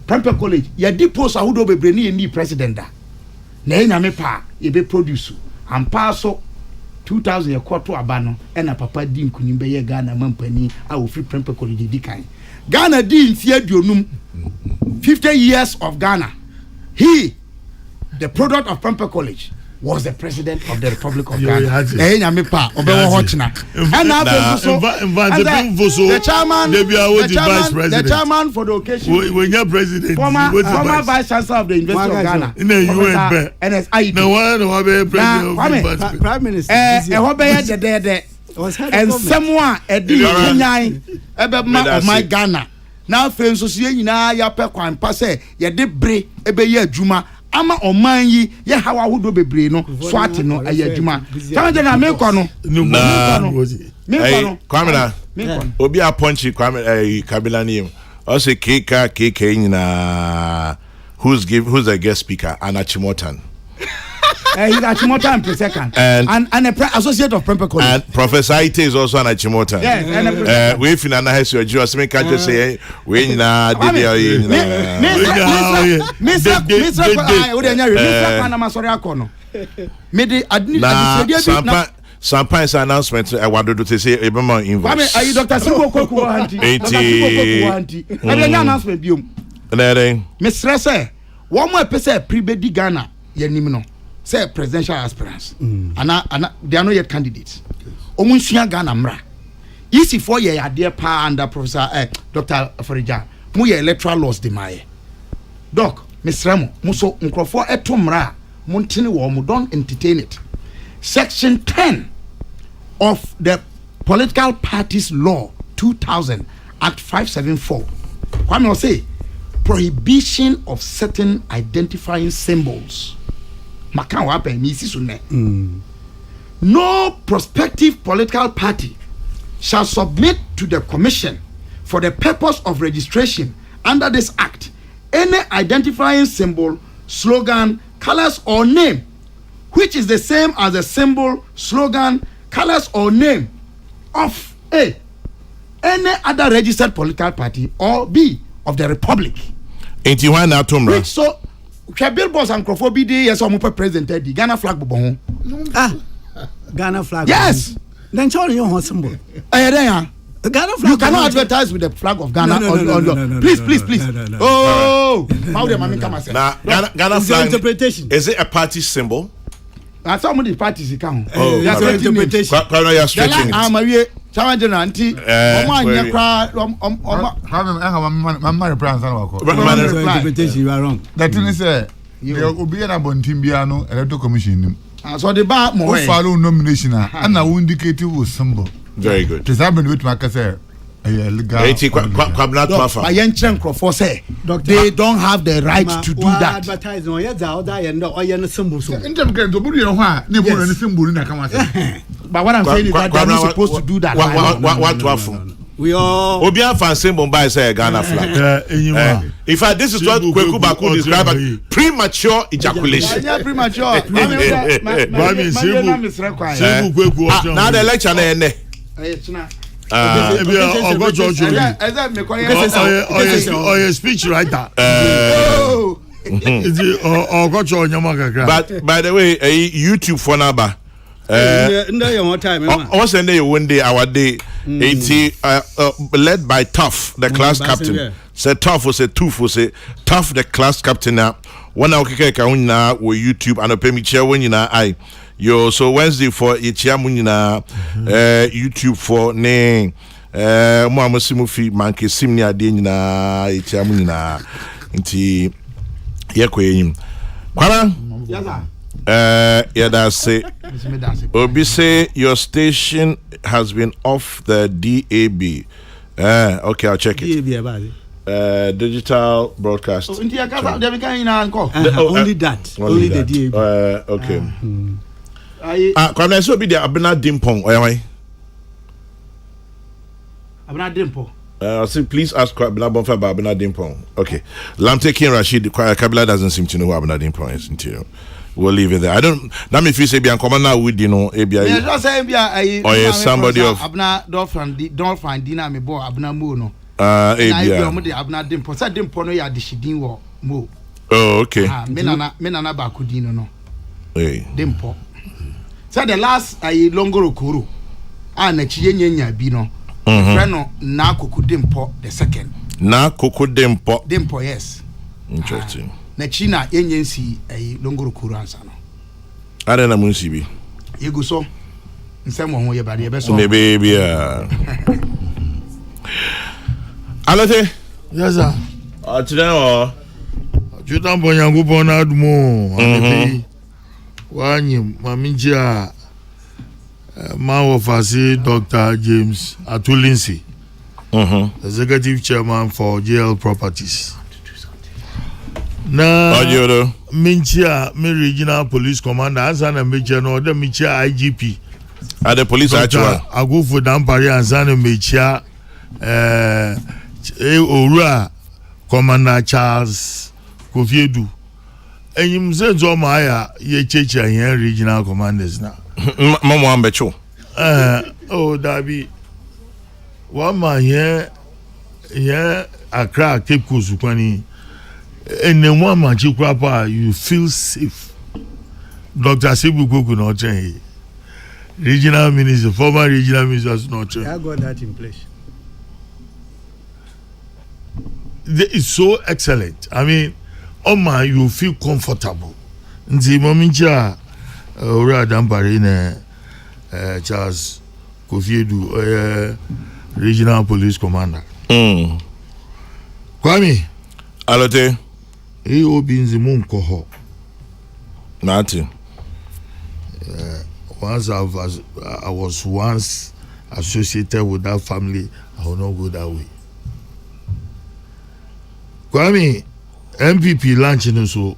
Prempeh College ye di post ahudo bebre ni president da. Na enyame pa ye be produce ampa so 2000 ye kwato aba no e na papa di nkunim be ye Ghana mampani a wo free Prempeh College di kan. Ghana di nfie aduonum 50 years of Ghana. He, the product of Prempeh College, was the president of the Republic of Ghana. The chairman for the occasion, when you're president, former vice chancellor of the University of Ghana, Prime Minister, and someone of my Ghana. Now, friends, so see na ya pe kwan pa say ye de bre ebe ye adwuma ama oman yi ye hawa wodo bebre no so ate no aye adwuma tan je na me ko no kwamina obi a punch kwamina kabila name o say kk nyina who's the guest speaker Anachimotan. He's Achimota and second, and a associate of Prempeh College. And Professor Ite is also an Achimota. Yes, and we finna has your Jew. As me can't just say we na Sometimes announcement I want to say a moment invoice. Are you Dr. Kokrokoo auntie? Announcement biom. Miss Rese, one more person pre-bedi Ghana yenim no. Say presidential aspirants. And they are not yet candidates. Omunsuya Ghana mra. Easy for ye dear pa under Professor Dr. Farija. Mu ye electoral laws de maye. Doc, Miss Remo, muso nkrofo eto mra. Montini wo mu don't entertain it. Section 10 of the Political Parties Law 2000 Act 574. Kwame will say prohibition of certain identifying symbols. No prospective political party shall submit to the Commission for the purpose of registration under this act any identifying symbol, slogan, colors, or name which is the same as the symbol, slogan, colors or name of A, any other registered political party, or B, of the Republic. Ain't you one now, Tom? Which so, billboards and Crawford yes, I'm president, the Ghana flag bobon. Ghana flag. Yes. Then show you one symbol. Ghana flag. You cannot advertise with the flag of Ghana. No, please. No. Oh, how the mommy come and say? Now, Ghana flag interpretation. Is it a party symbol? And some of the parties come. Oh, that's an interpretation. You're stretching it. I'm a challenge auntie. Interpretation, you are wrong. That thing is there will be an abontimbiano electoral commission. So the bar more follow nomination and I will indicate you was symbol. Very good. This happened with my cassette. They don't have the right to do that. Advertising or yet out there and no symbol. But what I'm saying is that they're not supposed to do that. What we all Obian fan symbol by say Ghana flag. In fact, this is what Kokrokoo Baku described as premature ejaculation. Premature. Now the election speech writer. But by the way, YouTube for number. Also, one day our day, led by Tough, the class captain. Said Tough was a Tooth was a Tough, the class captain. Now, one hour now with YouTube and a pay me chair when you know I. Yo, so Wednesday for Ichiamunina, YouTube for ne, Muamasimu fi manke simni adina Ichiamunina, inti Yakwe. Kwara? Yeah, that's it. Obi say your station has been off the DAB. Okay, I'll check it. Digital broadcast. Only that. Only the DAB. Okay. Kwame so be the Abena Dimpong. Abena Dimpong. So please ask Abena Bonfa about Abena Dimpong. Okay. I'm taking Rashid. Kabila doesn't seem to know who Abena Dimpong is until we'll leave it there. I don't. Now me feel say be uncommon now with ABI. Or somebody of Abena don't find dinner me boy Abena Mo no. ABI. Abena Dimpong. Say Dimpong no ya dishidin wo Mo. Oh okay. Menana bakudino no. Hey. Dimpong. So the last Longorokoro and a Chienya Bino, Freno na Kokudimpo the second. Na Kokudimpo. Dimpo, yes. Interesting. Na China Yensi a Longorokoro ansano. I don't know Munsibi. You go so in some way about your best. Maybe Alate? Yes, sir. Today Jutan Bonyangu Admo. Wanyim Maminja Mawafasi Dr. James Atulinsi, Executive Chairman for JL Properties. Na Mincha, me Regional Police Commander, Ansana Mecha, no, the Micha IGP. At the police actual. I go for Dampari Ansana Mecha, Ora, Commander Charles Kofiedu. And you said, "Oh my, ye church and regional commanders now." Mama Ambecho. Oh, Dabi. One man here, Accra, Cape Coast, and then one man, you feel safe. Dr. Sebu Koku not train. Regional minister, former regional minister, not train. I got that in place. It's so excellent. I mean. You feel comfortable. Nti momincha ora dampare ne Charles Kofiedu regional police commander. Kwame Alote obi nzimu nkoho. Martin. Once I was once associated with that family, I will not go that way. Kwame MPP lunch no so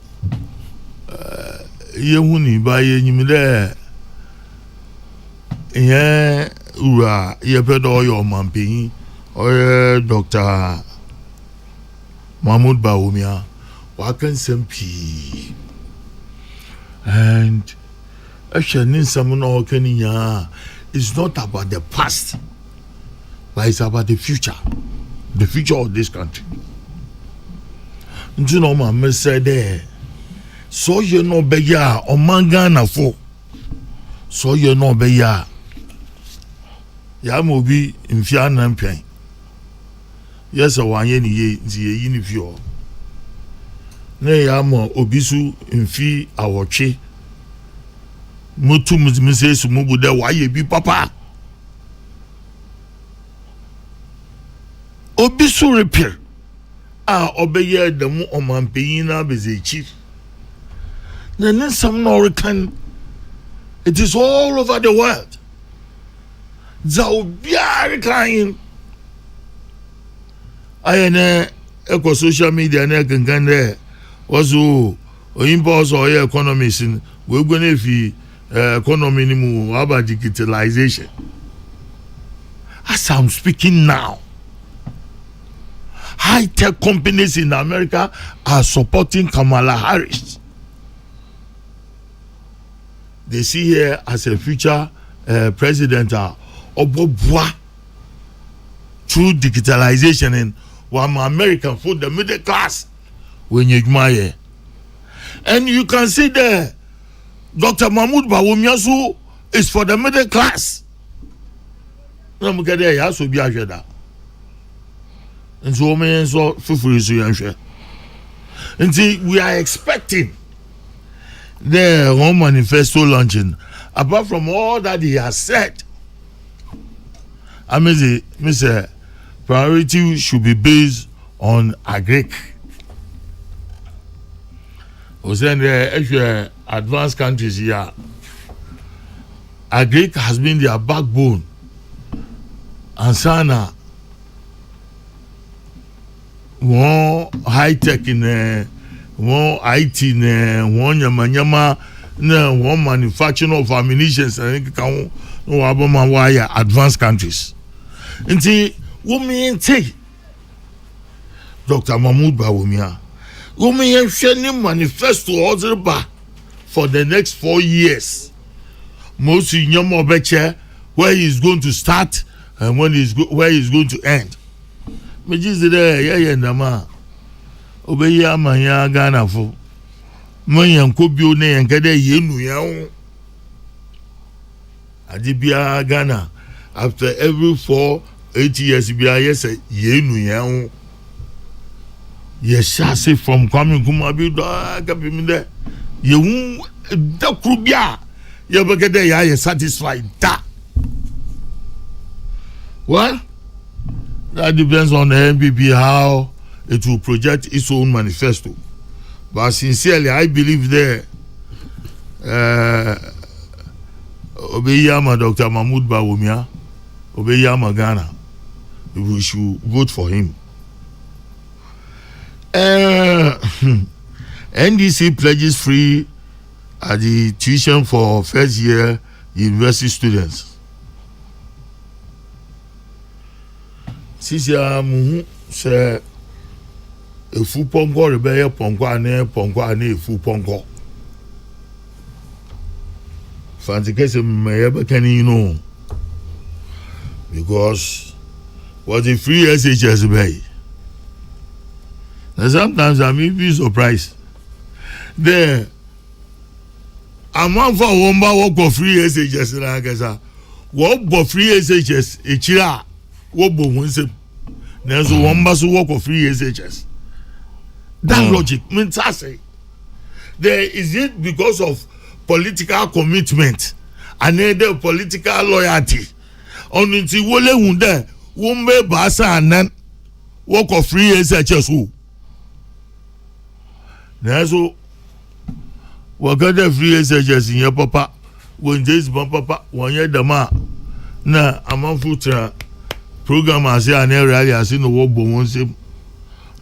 ye huni ba ye nyim de ye ura ye pedo yo mampeyin o Dr. Mahmoud Bawumia wa kan sempi and actually some no kaninya is not about the past, but it's about the future of this country. You know, my said there, so you know, beya or mangana for, so you know, beya. Yamobi in Fianna Pine. Yes, a one ye unifio. Nay, amo obisu in fee our chi. Mutu Mrs. Mubuda, why ye be papa? Obisu repair. Obey the mo on Mampina is a chief. Then some Norican. It is all over the world. Zaubia crying. I echo social media and I can there. Was who impulse or economists in we're going to be economy anymore about digitalization. As I'm speaking now, high-tech companies in America are supporting Kamala Harris. They see her as a future president Obobwa through digitalization and one American for the middle class when you admire. And you can see there, Dr. Mahmoud Bawumiasu is for the middle class. And so many so and see, we are expecting the home manifesto launching. Apart from all that he has said, I mean, Mr. Priority should be based on agric. Was then the advanced countries here. Agric has been their backbone. And Sana, more high tech in more IT in one yama one manufacturing of ammunition and can no wire advanced countries. And see, women take Dr. Mahmoud Bawumia. Women sharing manifesto order for the next 4 years. Most in your beche where he's going to start and where he's going to end. Majis there, yeah, Nama. Obeya Maya Ghana for Mayan Kobio ne and Gade Yenu Yao Adibia Ghana. After every 4-8 years, yes, Yenu Yao. Yes, say from coming Kumabi, Capimide. You the Krubia. You begin there, you satisfied that. Well, that depends on the NPP how it will project its own manifesto. But sincerely, I believe there, Obeyama Dr. Mahmoud Bawumia, Obeyama Ghana, we should vote for him. NDC pledges free at the tuition for first year university students. Sisia muhu se efu pongo rebeye pongo ane efu pongo. Fancy case me bekani no. Because what the free SHS bay. And sometimes I'm even surprised. There amount for one work for free SHS na gasa. What for free SHS echira what bo wonse. There's one bus work for free SHS. That logic means I say there is it because of political commitment and the political loyalty. On until wole hunde wombe basa anan work for free SHS who. There's what got the free SHS in your papa when this papa one year the ma na amount futra program as an area as in the war bomb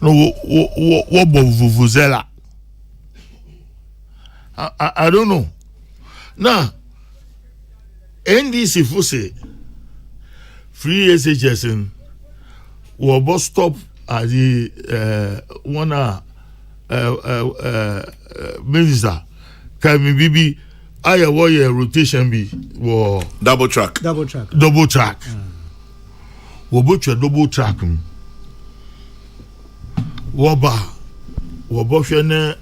no what vuvuzela. I don't know. Now NDC Fuse free SHS in will stop at the one minister Kami Bibi I warrior rotation be war double track. Double track. Wo botwa double track. Wo bohwe na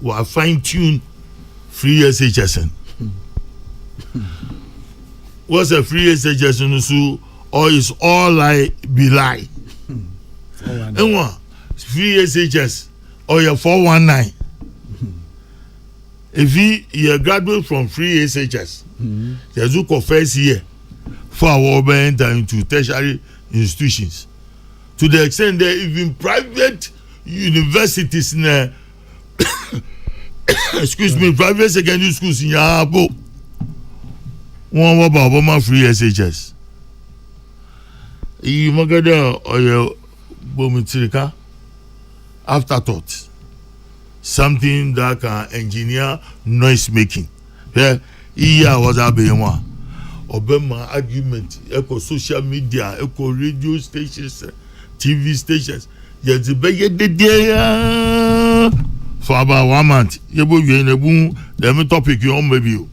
wa fine tune free SHS. What's a free SHS so or is all lie be lie. And free SHS or your 419. If you graduate from free SHS, there's a first year for our enter into tertiary institutions. To the extent that even private universities in excuse me, private secondary schools in Yabo one about Obama free SHS. You magada or your bomitrika afterthought. Something that can engineer noise making. Yeah, was a Obama argument, echo social media, echo radio stations, TV stations. Yes, the day for about 1 month. You will be in a boom, the topic you on maybe.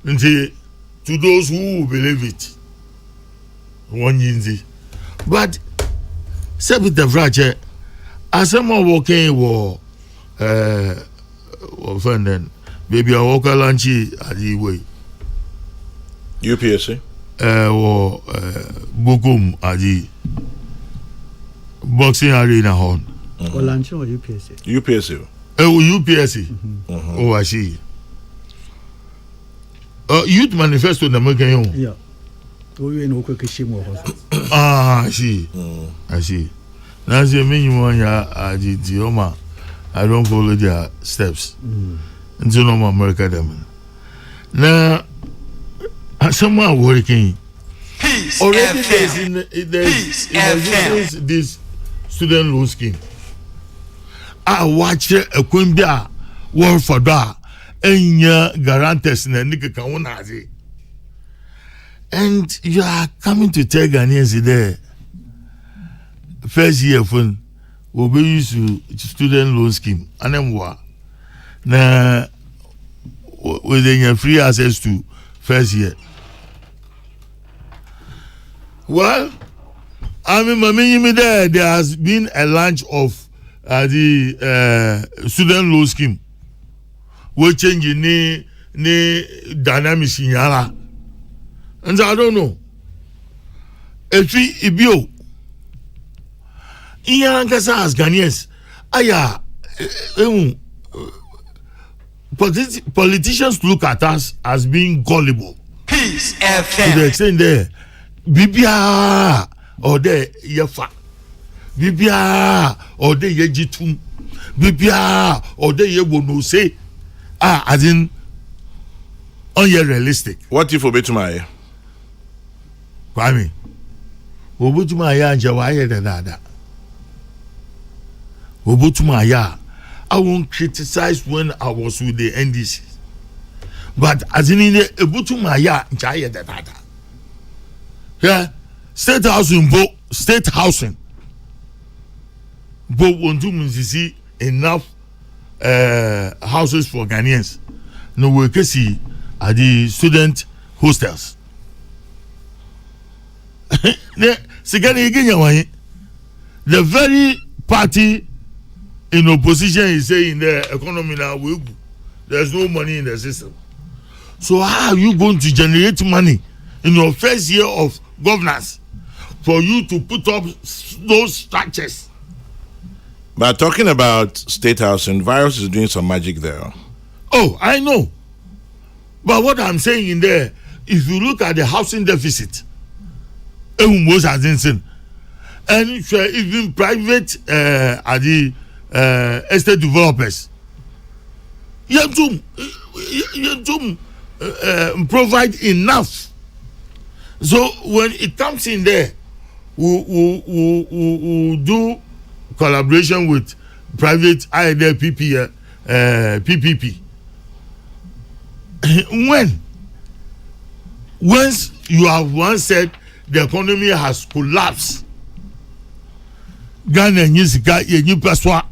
And to those who believe it, one yinzi. But, Sabit the Frache. As someone walking war, offending, maybe I walk a lunchy at the way. UPSC? Or Bokum at the boxing arena horn. Or lunch or UPSC? UPSC. UPSC. Oh, I see. Youth Manifesto, the American. Yeah. We know Kokishimo. I see. I see. Now, the minimum the Oma, I don't follow their steps. Until no America them. Now, someone working. Peace Already FM. there's this student loan scheme. I watch a Quimbia work for that. And your guarantors and Nika Kawunazi. And you are coming to tell Ghanaians there. First year fund will be used to student loan scheme. And then what? Now, within your free access to first year. Well, I mean, there has been a launch of the student loan scheme. We change the dynamics in Yala. And I don't know. If you in Yalankasa as Ghanaians, politicians look at us as being gullible. Peace To FM. the extent there, Bibia or there Yefa, Bibia or there Yejitum, Bibia or there Yebono say, as in unrealistic. What if Obetumaya? Kwame, Obutumaya and Jawaya the Nada. Obutumaya, I won't criticize when I was with the NDC. But as in the Obutumaya, Jaya the Nada. Yeah, state housing, state housing. But won't do see enough houses for Ghanaians. No, we can see at the student hostels. The very party in opposition is saying the economy now there's no money in the system. So how are you going to generate money in your first year of governance for you to put up those structures? But talking about state housing, Virus is doing some magic there. Oh, I know. But what I'm saying in there, if you look at the housing deficit, and even private at the estate developers, you provide enough. So when it comes in there, we'll do collaboration with private either PPP. Once you have once said the economy has collapsed, Ghana nyisika yenyi peswa.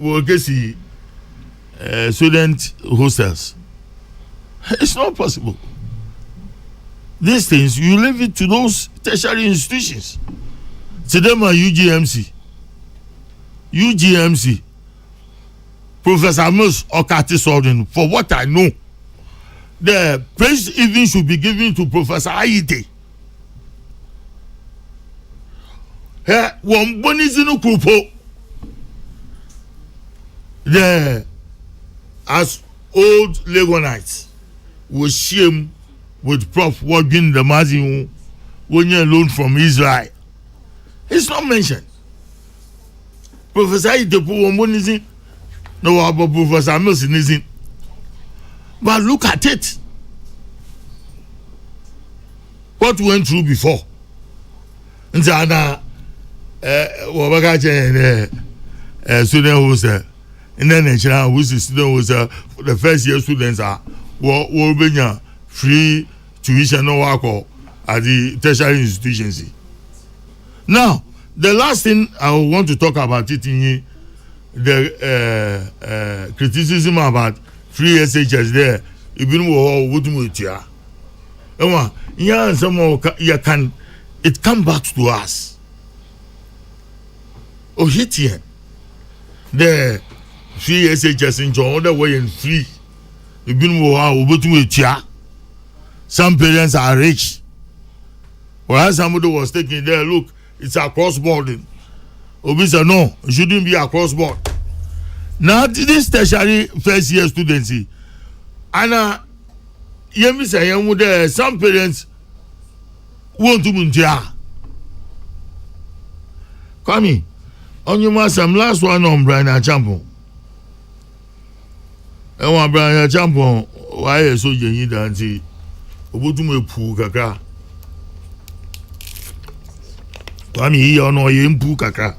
we can see student hostels. It's not possible. These things you leave it to those tertiary institutions. To them are UGMC. Professor Mills Okati Sordin, for what I know, the praise even should be given to Professor Aite. One bonizino kupo. The as old Legonites was shame with Prof. Wagin the Mazin when you loan from Israel. It's not mentioned. Professor Aite one bonizin. No, about Professor Mills isn't. But look at it. What went through before? And student hostel. And then who's the student hostel, the first year students are will be free tuition no work at the tertiary institutions. Now, the last thing I want to talk about it in the criticism about free SHS there, even with ya. Yeah, some you can it come back to us. Oh, hit here. The free SHS in John the way and free. Even with ya. Some parents are rich. Whereas somebody was taking there, look, it's a cross boarding. Obi said no, it shouldn't be across board. Now this tertiary first year students, and yemi say some parents want to muntia. Come on your some last one on Brian Champion. And one Brian Champion, why so you don't see Obutume Pu Kaka. Come here on or Pu Kaka.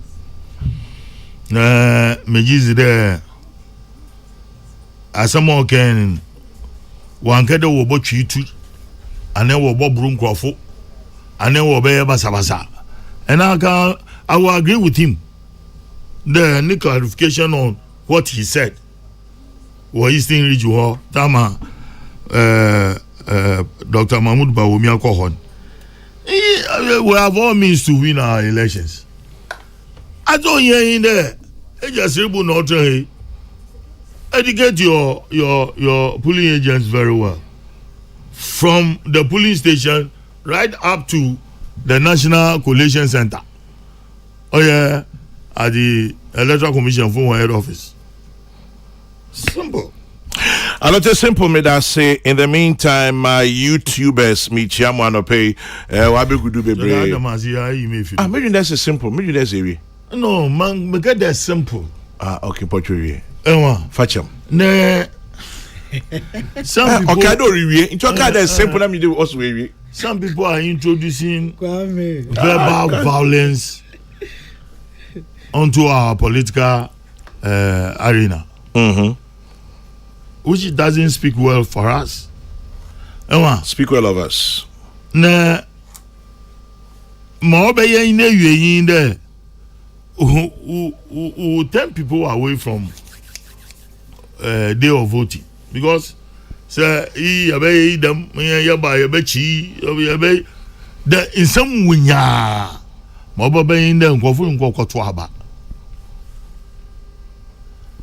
Mejizi there asamo ken wankede wo bo twitu ane wo bo brum krofo ane wo be basabasa and I will agree with him. The clarification on what he said was Eastern Region Tama Dr. Mahmoud Bawomi Alcohol. We have all means to win our elections. I don't hear in there. Just educate your polling agents very well. From the polling station right up to the National Collation Center. Oh yeah, at the Electoral Commission for head office. Simple. A lot of simple me that say. In the meantime, my YouTubers me chiamano pay. Wabi kudu bebre. Maybe that's a simple. Maybe that's a. No, man, because they're simple. Okay, portray. Facham. Ne. Some people. Okay, I don't read. It's okay, that's simple. I'm do also read. Some people are introducing verbal violence onto our political arena. Which doesn't speak well for us. Speak well of us. Ne. Ma obeye ine yue in there. Who 10 people away from day of voting because say he them in some winya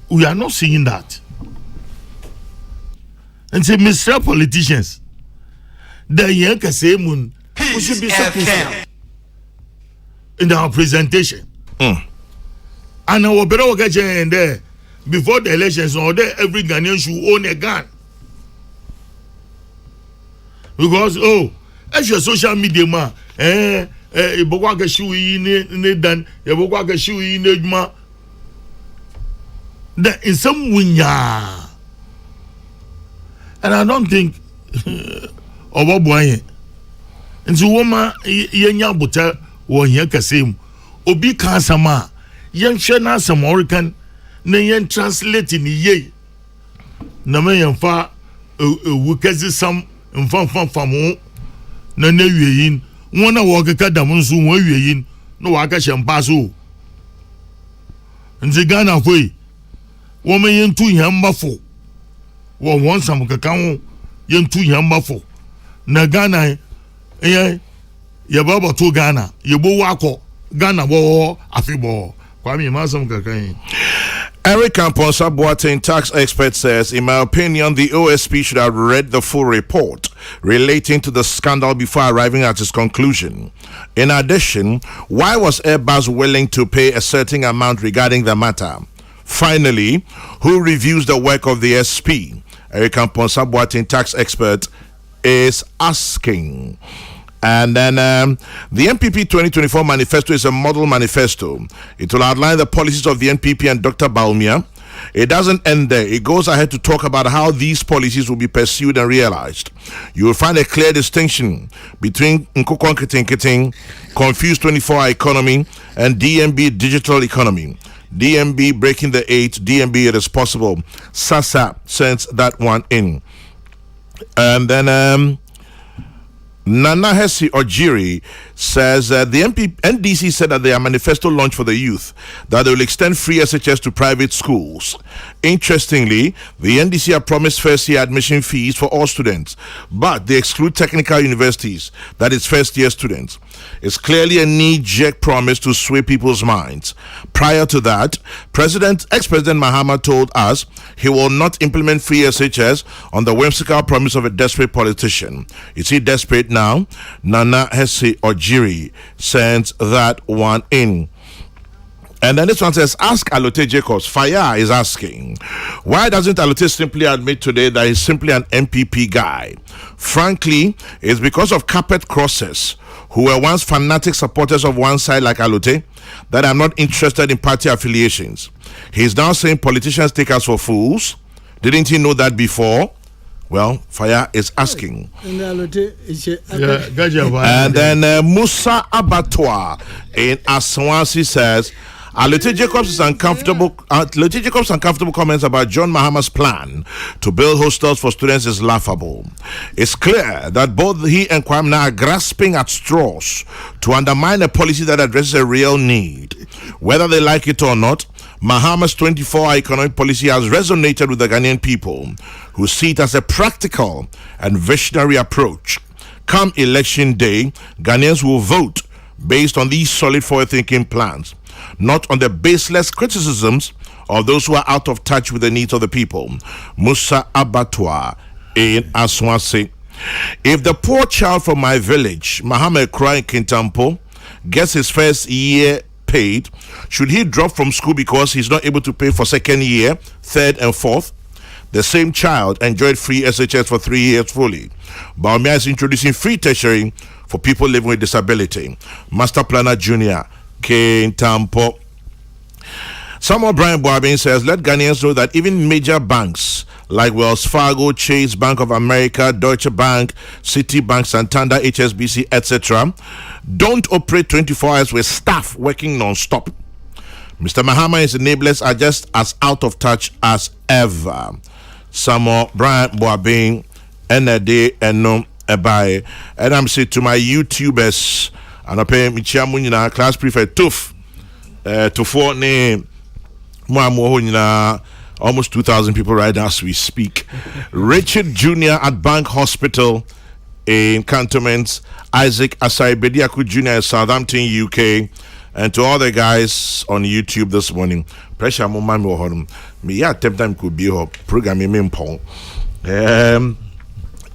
we are not seeing that. And say Mr. Politicians the young mun we should be so in our presentation. And our better work there before the elections or there every Ghanaian should own a gun. Because as your social media man, Ibogwaka shoe in dan, Ibogwaka shoe in Edma. That in some winya. And I don't think over boy. And so woman yenya buta wo yeka same. Obi kansama yen hwe na American na yen translate ni ye na me yen fa wukazi sam mfam na wiyin wona wo keka dam nso wo wiyin no wa ka hyempa so nzi Ghana foi woman yentu yambafo wo won sam kaka ho yentu yambafo na Ghana ye baba to Ghana ye bo wako Ghana bo afibo kwame masam kaka. Eric Amponsa Boateng, tax expert, says, in my opinion, the OSP should have read the full report relating to the scandal before arriving at its conclusion. In addition, why was Airbus willing to pay a certain amount regarding the matter? Finally, who reviews the work of the SP? Eric Amponsa Boateng, tax expert, is asking. And then the NPP 2024 manifesto is a model manifesto. It will outline the policies of the NPP and Dr. Baumia. It doesn't end there. It goes ahead to talk about how these policies will be pursued and realized. You will find a clear distinction between Nkukwankiting, Confused 24-hour economy, and DMB digital economy. DMB breaking the 8, DMB it is possible. Sasa sends that one in. And then Nana Hesi Ojiri says the NDC said that their manifesto launch for the youth that they will extend free SHS to private schools. Interestingly, the NDC have promised first year admission fees for all students, but they exclude technical universities, that is first year students. It's clearly a knee-jerk promise to sway people's minds. Prior to that, ex-President Mahama told us he will not implement free SHS on the whimsical promise of a desperate politician. Is he desperate now? Nana Hesi Ojiri sends that one in. And then this one says, ask Alote Jacobs. Fire is asking, why doesn't Alote simply admit today that he's simply an MPP guy? Frankly, it's because of carpet crossers who were once fanatic supporters of one side like Alote that I'm not interested in party affiliations. He's now saying politicians take us for fools. Didn't he know that before? Well, Fire is asking. And then Musa Abattoir in Aswansi says, Alote Jacobs' uncomfortable comments about John Mahama's plan to build hostels for students is laughable. It's clear that both he and Kwame are grasping at straws to undermine a policy that addresses a real need. Whether they like it or not, Mahama's 24-hour economic policy has resonated with the Ghanaian people, who see it as a practical and visionary approach. Come election day, Ghanaians will vote based on these solid forward-thinking plans, not on the baseless criticisms of those who are out of touch with the needs of the people. Musa Abattoir in Aswansi. If the poor child from my village, Muhammad Kra in Kintampo, gets his first year paid, should he drop from school because he's not able to pay for second year, third and fourth? The same child enjoyed free SHS for 3 years fully. Baumia is introducing free tertiary for people living with disability. Master Planner Junior, Kintampo. Samuel Brian Boabin says, let Ghanaians know that even major banks like Wells Fargo, Chase, Bank of America, Deutsche Bank, Citibank, Santander, HSBC, etc., don't operate 24 hours with staff working non-stop. Mr. Mahama's enablers are just as out of touch as ever. Samuel Brian Boabin, NAD, and no Ebai. And I'm saying to my YouTubers, and I pay Michiamunina, class prefect, Tuf, to 4 name. Almost 2,000 people right now as we speak. Richard Jr. at Bank Hospital in Cantonments, Isaac Asai Bediaku Jr. in Southampton, UK, and to all the guys on YouTube this morning. Pressure me yeah, time could be her programming pong.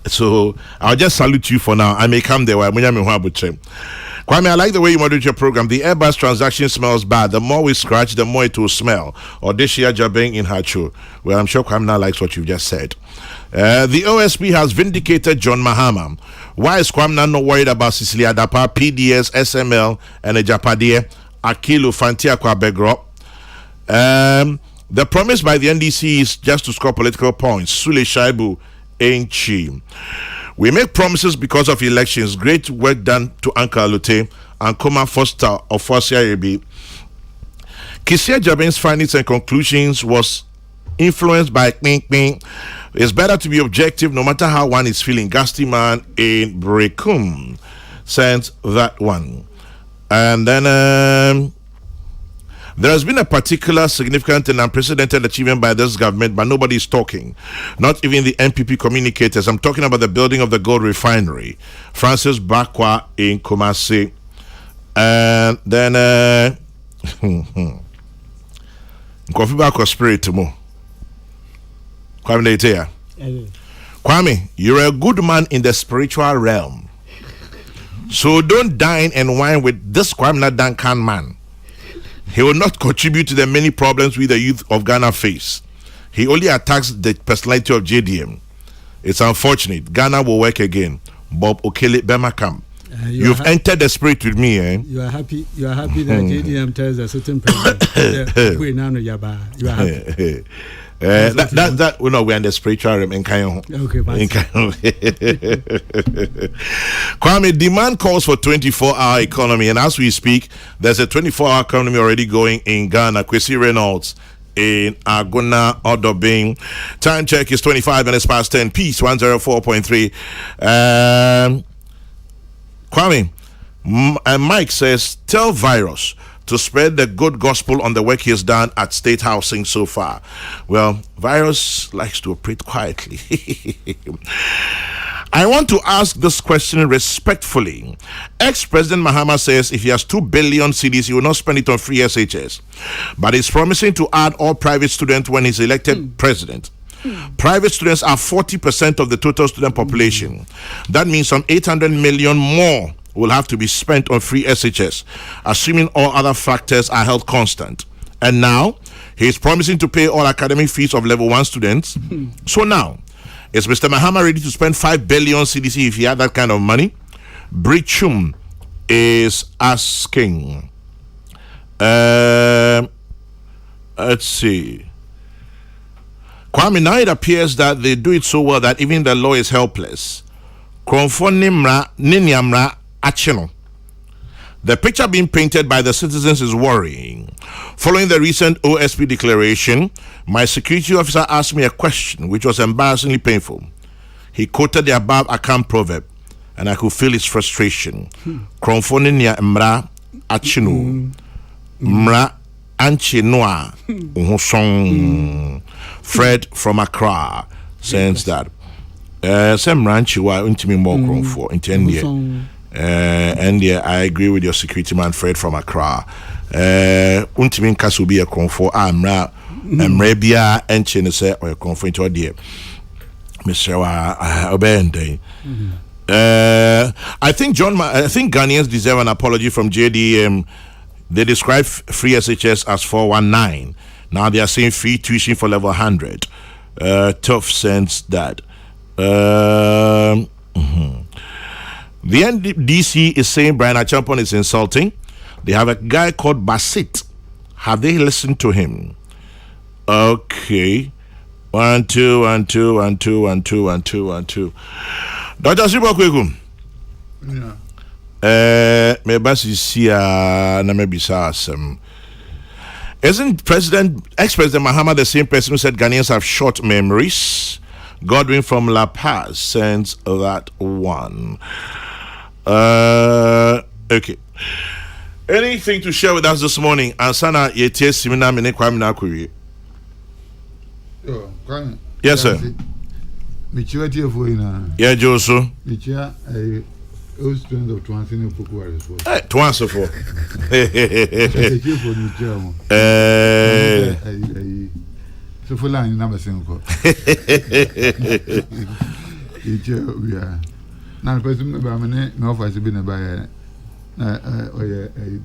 So I'll just salute you for now. I may come there. Kwame, I like the way you moderate your program. The Airbus transaction smells bad. The more we scratch, the more it will smell. Or Deshia Jabeng in Hacho. Well, I'm sure Kwame now likes what you just said. The OSP has vindicated John Mahama. Why is Kwame now not worried about Cecilia Dapa, PDS, SML, and Ejapadie, Akilu, Fantia Kwabegro? The promise by the NDC is just to score political points. Sule Shaibu, Enchi. We make promises because of elections. Great work done to Uncle Alote and Koma Foster of Fosia Ebi. Kisia Jabin's findings and conclusions was influenced by Ping. It's better to be objective no matter how one is feeling. Gasti Man in Brekum sends that one. And then There has been a particular significant and unprecedented achievement by this government, but nobody is talking. Not even the NPP communicators. I'm talking about the building of the gold refinery. Francis Bakwa in Kumasi. And then Kofi Bakwa spirit mo. Kwame Netea. Kwame, you're a good man in the spiritual realm. So don't dine and wine with this Kwame Duncan man. He will not contribute to the many problems we the youth of Ghana face. He only attacks the personality of JDM. It's unfortunate. Ghana will work again. Bob Okele Bemakam. You've entered the spirit with me, eh? You are happy that JDM tells a certain person. You are happy. That we know we're in the spiritual realm in Kayon. Okay, Kwame, demand calls for 24-hour economy, and as we speak, there's a 24-hour economy already going in Ghana. Kwesi Reynolds in Aguna Odobing. Time check is 25 minutes past 10. Peace 104.3. Kwame, and Mike says, tell Virus to spread the good gospel on the work he has done at State Housing so far. Well, Virus likes to operate quietly. I want to ask this question respectfully. Ex-President Mahama says if he has 2 billion cedis, he will not spend it on free SHS. But he's promising to add all private students when he's elected president. Private students are 40% of the total student population. That means some 800 million more will have to be spent on free SHS, assuming all other factors are held constant. And now, he is promising to pay all academic fees of level 1 students. So now, is Mr. Mahama ready to spend 5 billion CDC if he had that kind of money? Brichum is asking. Let's see. Kwame, now it appears that they do it so well that even the law is helpless. The picture being painted by the citizens is worrying. Following the recent OSP declaration, my security officer asked me a question which was embarrassingly painful. He quoted the above account proverb, and I could feel his frustration. Mra Anchinoa Fred from Accra sends that. Some ranchiwa intimi more for intended. And yeah, I agree with your security man Fred from Accra. Untimin Kasubi a confor amra Mrebia and Chinese or a confor into a dear. Mr. Obende. I think Ghanaians deserve an apology from JDM. They describe free SHS as 419. Now they are saying free tuition for level 100. Tough sense that. The NDC is saying Brian Achampon is insulting. They have a guy called Basit. Have they listened to him? Okay. 1 2 1 2 1 2 1 2 1 2 1 2. Dr. Sibokwekum. Yeah. Me basi siya na me bisa asem. Isn't ex-President Mahama the same person who said Ghanaians have short memories? Godwin from La Paz sends that one. Okay. Anything to share with us this morning? Ansana yetie simina mene kwame na akuri. Yo, Kwame. Yes, sir. Michia tie for ina. Yeah, Joso. Michia all students of Twansine Poku are for. Twanso for. So for line number 7 ko. We are. Now person me ba me no office be na ba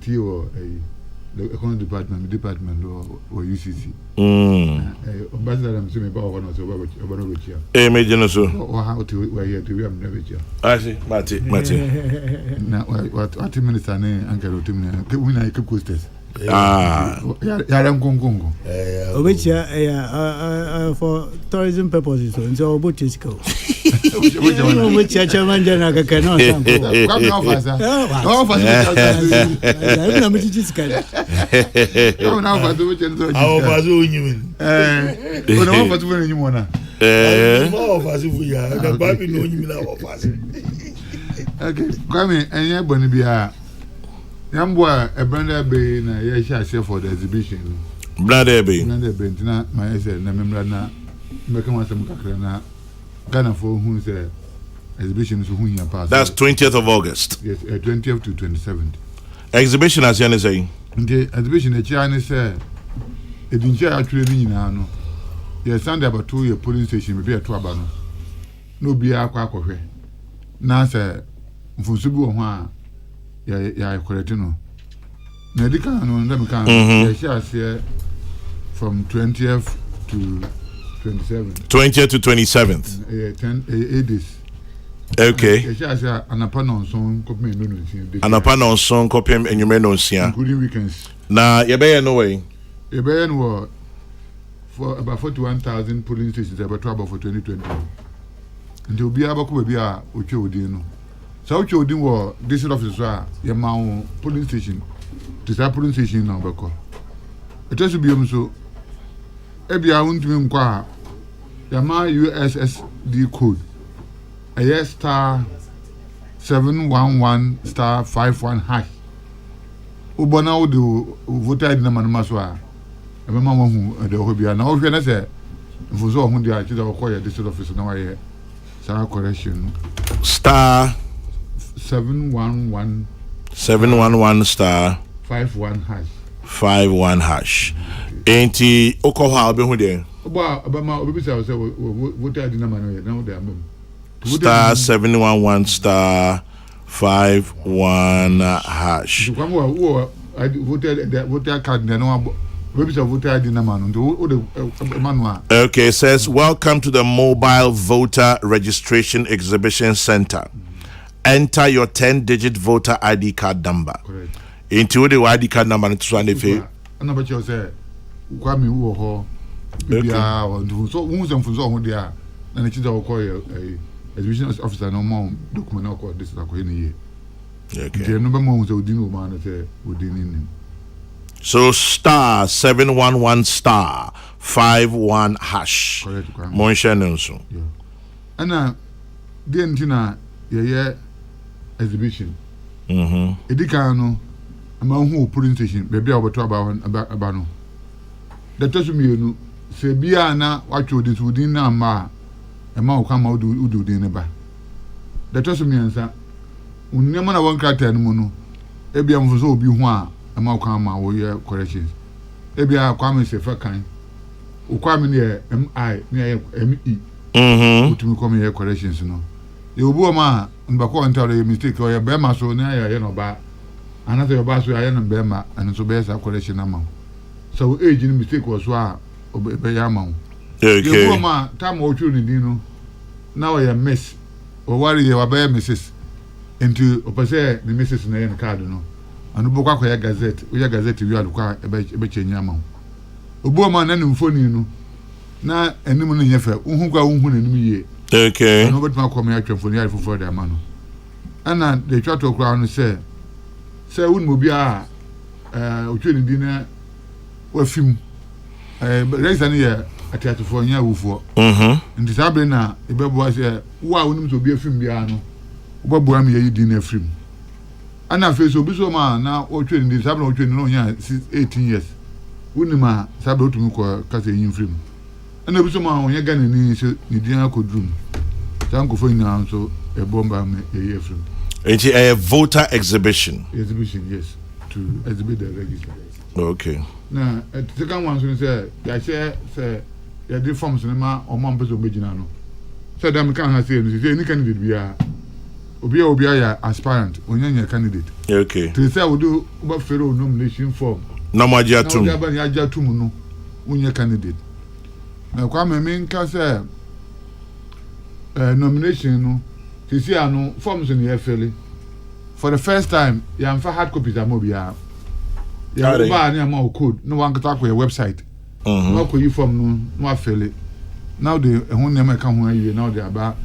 TO the economic department or UCC. Ambassador am say me ba no so ba no go chia. Me jeno so. Or how to we here to we am never chia. I see. Mate. Na what minister ne anka do tim ne we na keep coasters. Kongo. For tourism purposes, so Obochisko. Chairman General Kakano. Yambwa a brand bay na ye share for the exhibition. Brother be. Brand bay na my say na memra na make one some kakra na Ghana for who say exhibition so who here pass. That's 20th of August. Yes, 20th to 27th. Exhibition as you say. The exhibition e chia say e din chia atwere ni nyina no. Yes, Sunday about 2 year polling station be to aba no. No bi akwa akohwe. Na say mfusu bi wo ho a ya correct no. Na edika no ndem kan ya share from 20th to 27th. 20th to 27th. 8 days. Okay. Ya share anapa no son kopme no nsia. Anapa no son kopem enyume no nsia. Including weekends. Na ye be no way. Ye be no for about 41,000 polling stations about trouble for 2020. Nti obi abako be a otwe odin no. So otwe odin wo district office a ye ma wo polling station. To that polling station na bako. Eto so biom so e bia untumi nkwa ya ma USSD code. A star 711 star 51 hash. Ubona wo do voter ID number no so a e be ma wo hu de ho bia na wo hwe na se mfuzo ho dia chi da wo koye district office na wa ye sa correction star 711 star 51 hash 51 hash. Enti okoha obe hu de. Obo abama obi say voter ID number no ye na wo de amem. Star 711 star 51 hash. Voter card no voter ID number no. Okay, it says welcome to the mobile voter registration exhibition center. Enter your 10-digit voter ID card number. Correct. Into the ID card number to one if you. Another you say kwami wo ho bia so who some for so ho dia na ne chiza wo call exhibition officer no more document no call this akọ ni ye. Okay. No be mo so odin o ma na say odin ni. So star 711 star 51 hash. Correct. Mon channel so. Yeah. Ana de ntina ye exhibition. Edika no ama hu polling station be a obeto aba no. The tosumienu se bia na watwe odin so odin na ma e ma okwa ma udu din ne ba. The tosumiensa unnema na wonkrata no mu no e bia mfuso obi hu a e ma okwa ma wo ye corrections. E bia kwa me se fa kan. Okwa me ne MI ne ME. Utumi kwa me ye corrections no. E obi o ma mbakọ ntare mistake o ye be ma so na ye no ba. Another your boss I am Bema and so bears a correction amount. So age in mistake was wa obey amount. Okay. Woman, time or tuning dino. Now I am miss or worry you obey Mrs. Into opposite the Mrs. Nayan Cardinal. And Boka Gazette, we are Gazette you are a betch in Yamon. Oboman and phone na any money yefe, Unhuka in me. Okay. Nobody ma come here for the for the man. And they try to crown and say, say wouldn't be a training dinner or film. Raise an ear at the for year before. And this happened now. A baby was a wouldn't to be a film piano. What boy me dinner film. And I feel so busy man now or training this happened or training on here since 18 years. Wouldn't ma sabo to me call Cassie film. And there was some man when you're getting in the could room. Thank you for now so a bomber a year film. It's a voter exhibition. Exhibition, yes, to exhibit the register. Okay. Now, the second one, so say, I say, there are forms in my or one person original. So, them can't say any candidate be a Obia aspirant when you're a candidate. Okay. To say, I will do what federal nomination form. No more Jatum. No, when you're candidate. Now, Kwame Min can say nomination, no. You see, I know forms in the FLA. For the first time, you have hard copies of mobile. You have buy more code. No one can talk with your website. No could you form no FLA. Now the whole name come where you now they are about.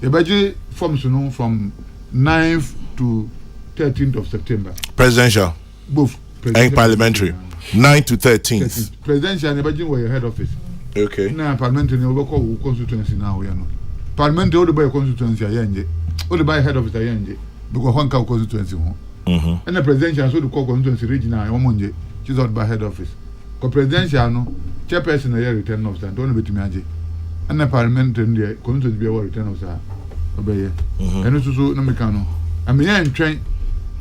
The budget forms from 9th to 13th of September. Presidential. Both. And parliamentary. 9 to 13th. Presidential and the budget were your head office. Okay. Now parliamentary will call constituency now. You know. Parliament all the by constituency ayenje. All the by head office ayenje. Because one cow constituency home. And the presidential so the constituency regional omonje she's out by head office. Co presidential no chairperson na return officer don't be to me aje. And the parliamentary there constituency be return officer obey. And so no me can no. I mean entwen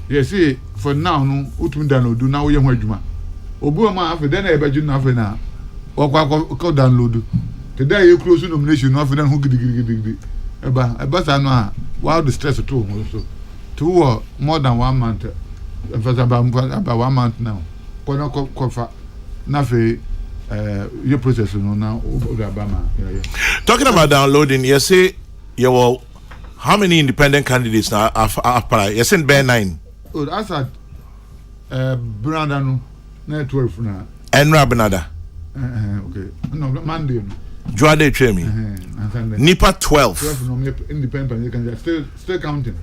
you see for now no utumi download na wo ye ho adwuma. Obu ma afi den na e beju na afi na ko download. Today you close nomination no afi den ho gidigidi. Eba sa no a wow the stress to home so to more than 1 month about 1 month now kono kofa na fe your process no now Obama. Talking about downloading, you say you will how many independent candidates now apply? You said bare 9. Oh, as at Brandano na 12 na. Enra Benada. Okay. No, Monday. Juade Tremi. Nipa 12. 12 no independent can still counting.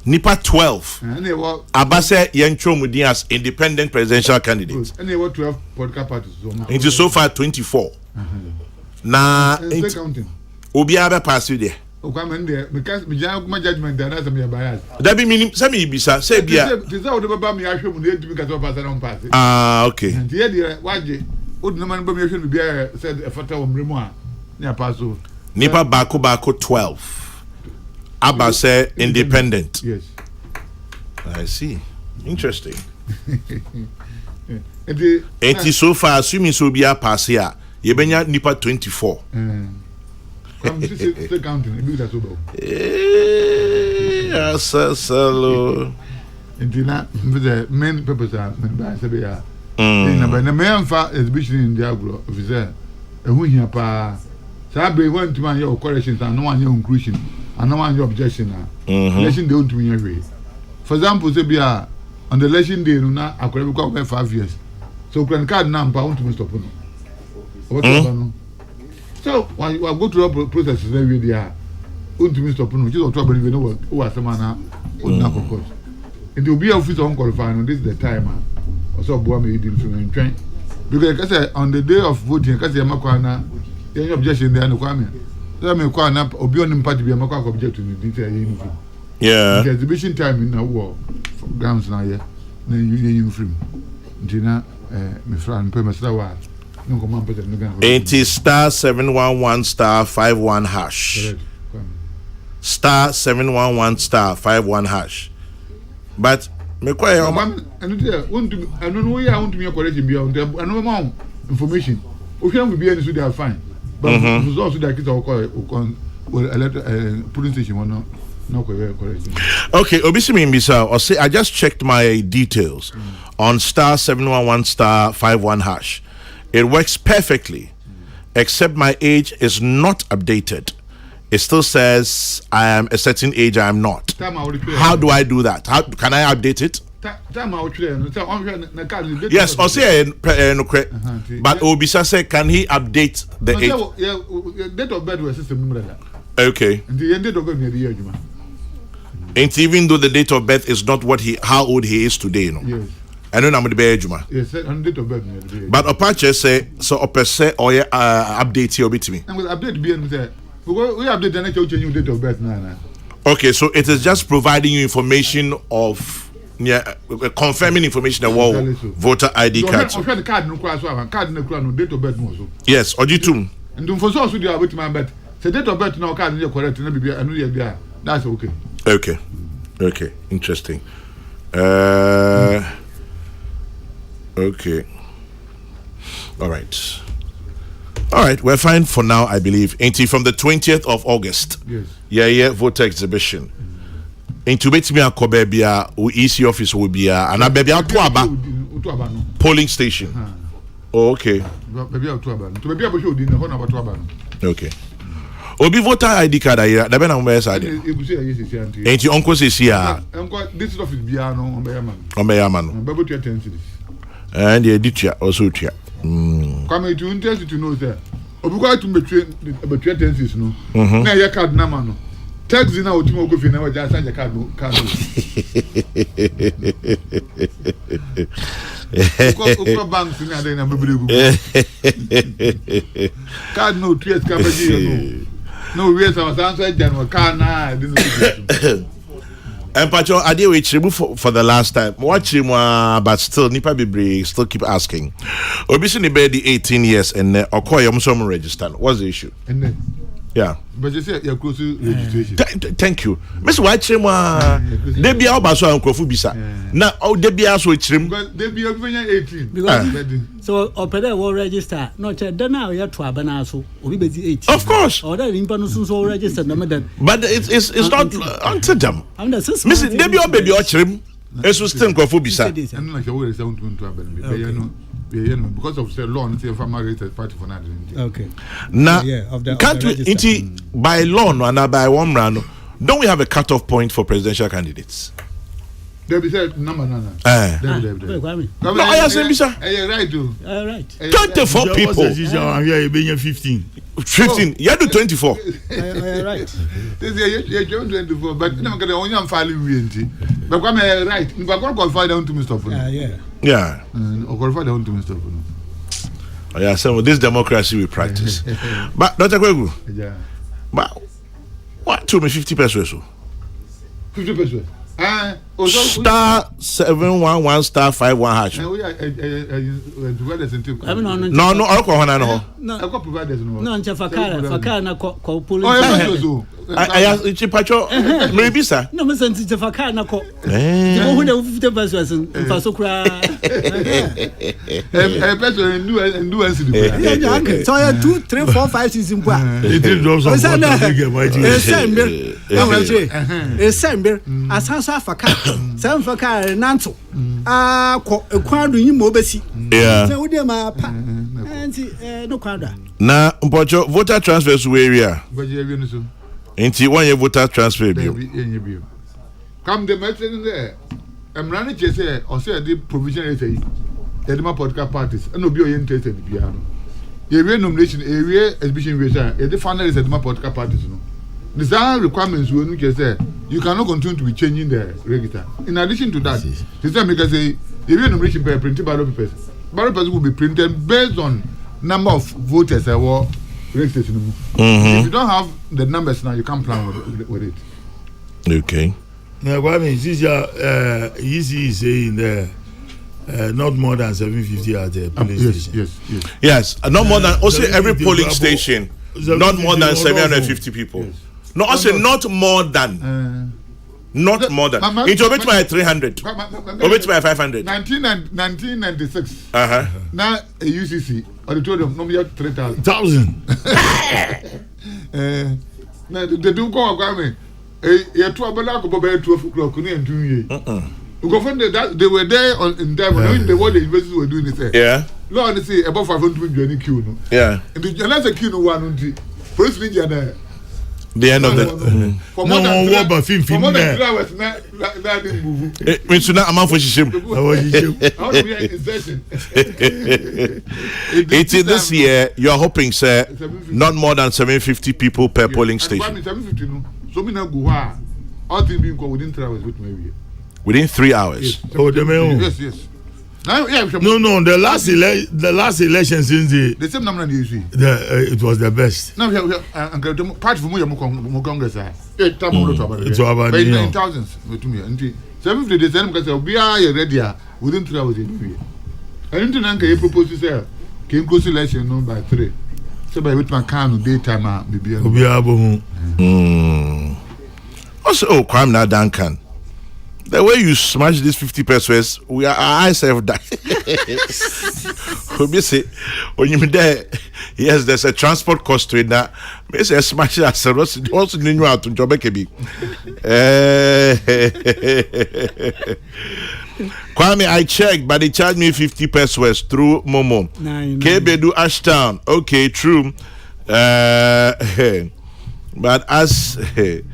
Nipa 12. Abase Yentro Mudi as independent presidential candidates. And they were 12 political parties. Into so far 24. Na still counting. Obi abe pass you there. O come in there because my judgment there that's me bias. That be meaning say me bisa say bia. This how the baba me ahwe mu na edimi ka so pass na pass. Ah okay. And there waje o no man ba me ahwe me bia said e fata wo mremu a na pass so. Nipa bako 12. Abase independent. Yes. I see. Interesting. And so far assuming so be a pass here. You benya nipa 24. Come still counting. It that so. Yes, hello. And the main purpose are by Sabia. But the main fact is exhibition in Diablo officer. And who here pa Sabe went to my your corrections and no one your inclusion and no one your objection. Election day to me every. For example, Sabia on the election day no I could have got 5 years. So can card now pound to stop no. So when you go through the process every day, ultimately stop no. Just trouble you know who are some man on course. It will be office on qualifying. This is the time. Also, boy, me didn't feel train because I on the day of voting, because you are not any objection there. No comment. So me kwa na obi on party be makwa object to the detail. Yeah. The exhibition time in a war grounds now here. Na you free. Ndina me friend pe me wa. No command put no gan. It is star 711 star 51 hash. Star 711 star 51 hash. But me kwa ya anu there want to anu no ya want to me correct be anu ma information. O hwe am be any so they are fine. But results that kids are call police station no correct. Okay, Obisimi Mbisa, or say I just checked my details on star 711 star 51 hash. It works perfectly, except my age is not updated. It still says I am a certain age. I am not. How do I do that? How can I update it? Yes, or say but Obisa said, can he update the age? Date of birth was system. Okay. The date of birth and even though the date of birth is not how old he is today, no. Yes. I don't know the age, man. Yes, on date of birth. But Apache say so. Opese or update here with me. I'm going to update be and say we update the next change date of birth now. Okay, so it is just providing you information of confirming information about voter ID cards. So the card no card no date of birth no. Yes, or you too. And don't for so you are with my birth. The date of birth now card no correct no be anu ya. That's okay. Okay, interesting. Okay. All right, we're fine for now, I believe. From the 20th of August. Yes. Yeah, voter exhibition. Into me a Kobebia, or EC office will be and a baby out to polling station. Oh, okay. Okay. Obi voter ID card here. That be on my side. Ain't your uncle says here? This office be on Bayamano. And the editor also here. Come to interest to know sir. Obi go to between tenses no. Na your card na no. Tax na o timo go fi na we just send your card no. Ko bank na dey na bebregu. Card no 2 years ka be no. No, we are some answer general car na And Pacho, I did with you for the last time. Watch him, but still, Nipa Bibri still keep asking. Obviously, the 18 years and Okoye some register. What's the issue? And then, yeah. But you say you're close to registration. Thank you, Miss Watchim. They be out baso and Kofu bisa. Now, oh, they be also with him. But they be over 18. Because so opera will register. Not then now you have to abanaso. Or be 18. Of course. Or that in Panusun so registered. But it's not unto them. I'm the Miss Debbie or baby Ochrim. It's still Kofu bisa. And like always, I want to happen. Because of the law, it's a family party for that. Okay. Now, yeah, can't we, by law or by one round, don't we have a cutoff point for presidential candidates? There be said number nana. No, I am saying, sir. Right, too. Right. 24 people. I'm here 15. 15. You do 24. Right. This year you're 24, but I'm going to only filing. But come right. If I'm going to qualify down to Mr. Yeah. Yeah. Or qualify down to Mr. Yeah, so this democracy we practice. But Dr. Kwegu. Yeah. But what to me 50 pesos? 50 pesos. Star 711 star 51 hash. No, No, Fakara na ko police. I asked Chipacho, maybe sir. No, me sent to Fakara na ko. The who the 50 pesos in Fasokra. Person do answer. Okay. So I 2, 3, 4, 5 season. It did drop some December. Asasa Fakara. Some Fakara Nanto. Kwadu yimo besi. Yeah. So we dem pa. No kwada. Na Mpocho voter transfer to area. But you have so. Inti one year voter transfer bill. Come the message there. I'm running to say or say the provision say the podcast parties and no be interested in piano. Area nomination area exhibition visa. The final is the podcast parties no. The salary requirements when you say you cannot continue to be changing the register. In addition to that, the same because say the area nomination paper printed ballot papers. Ballot papers will be printed based on number of voters or registration. If you don't have the numbers now, you can't plan with it. Okay. Now, what I mean, this easy is saying there. Not more than 750 at the polling station. Yes. Not more than also every polling station. Not more than 750 people. Yes. No, also not more than. Not more than. It's over by 300. Over by 500. 1996. Now a UCC auditorium no more 3,000. Now they do go agreement. You two abala go by 12 o'clock. Kuni and 2 years. Go find that they were there in time when the what the universities were doing this. Yeah. Lord, they say about 500 joining queue. No. Yeah. And the another queue no one. Police ninja there. The end of the for more than 3 hours it's not a man for shame. It's this year you're hoping sir not more than 750 people per polling station. 750 so me now go all things being within 3 hours with maybe within 3 hours. Yes. Oh, yes. Now, No. The last election since the same number you see. It was the best. Now we have part from more Congress. It's about 9,000 to me. And 750 days, because we are ready within 3 hours. And then I propose to say, came close election no by 3. So by which my can daytime maybe. Also, crime now Duncan. The way you smash these 50 pesos, our eyes have died. When you're there, yes, there's a transport cost to it now. May say smash it as also new out to Jobekebi. Kwame, I checked, but they charged me 50 pesos through Momo. Kebedu Ashtown. Okay, true. But as 50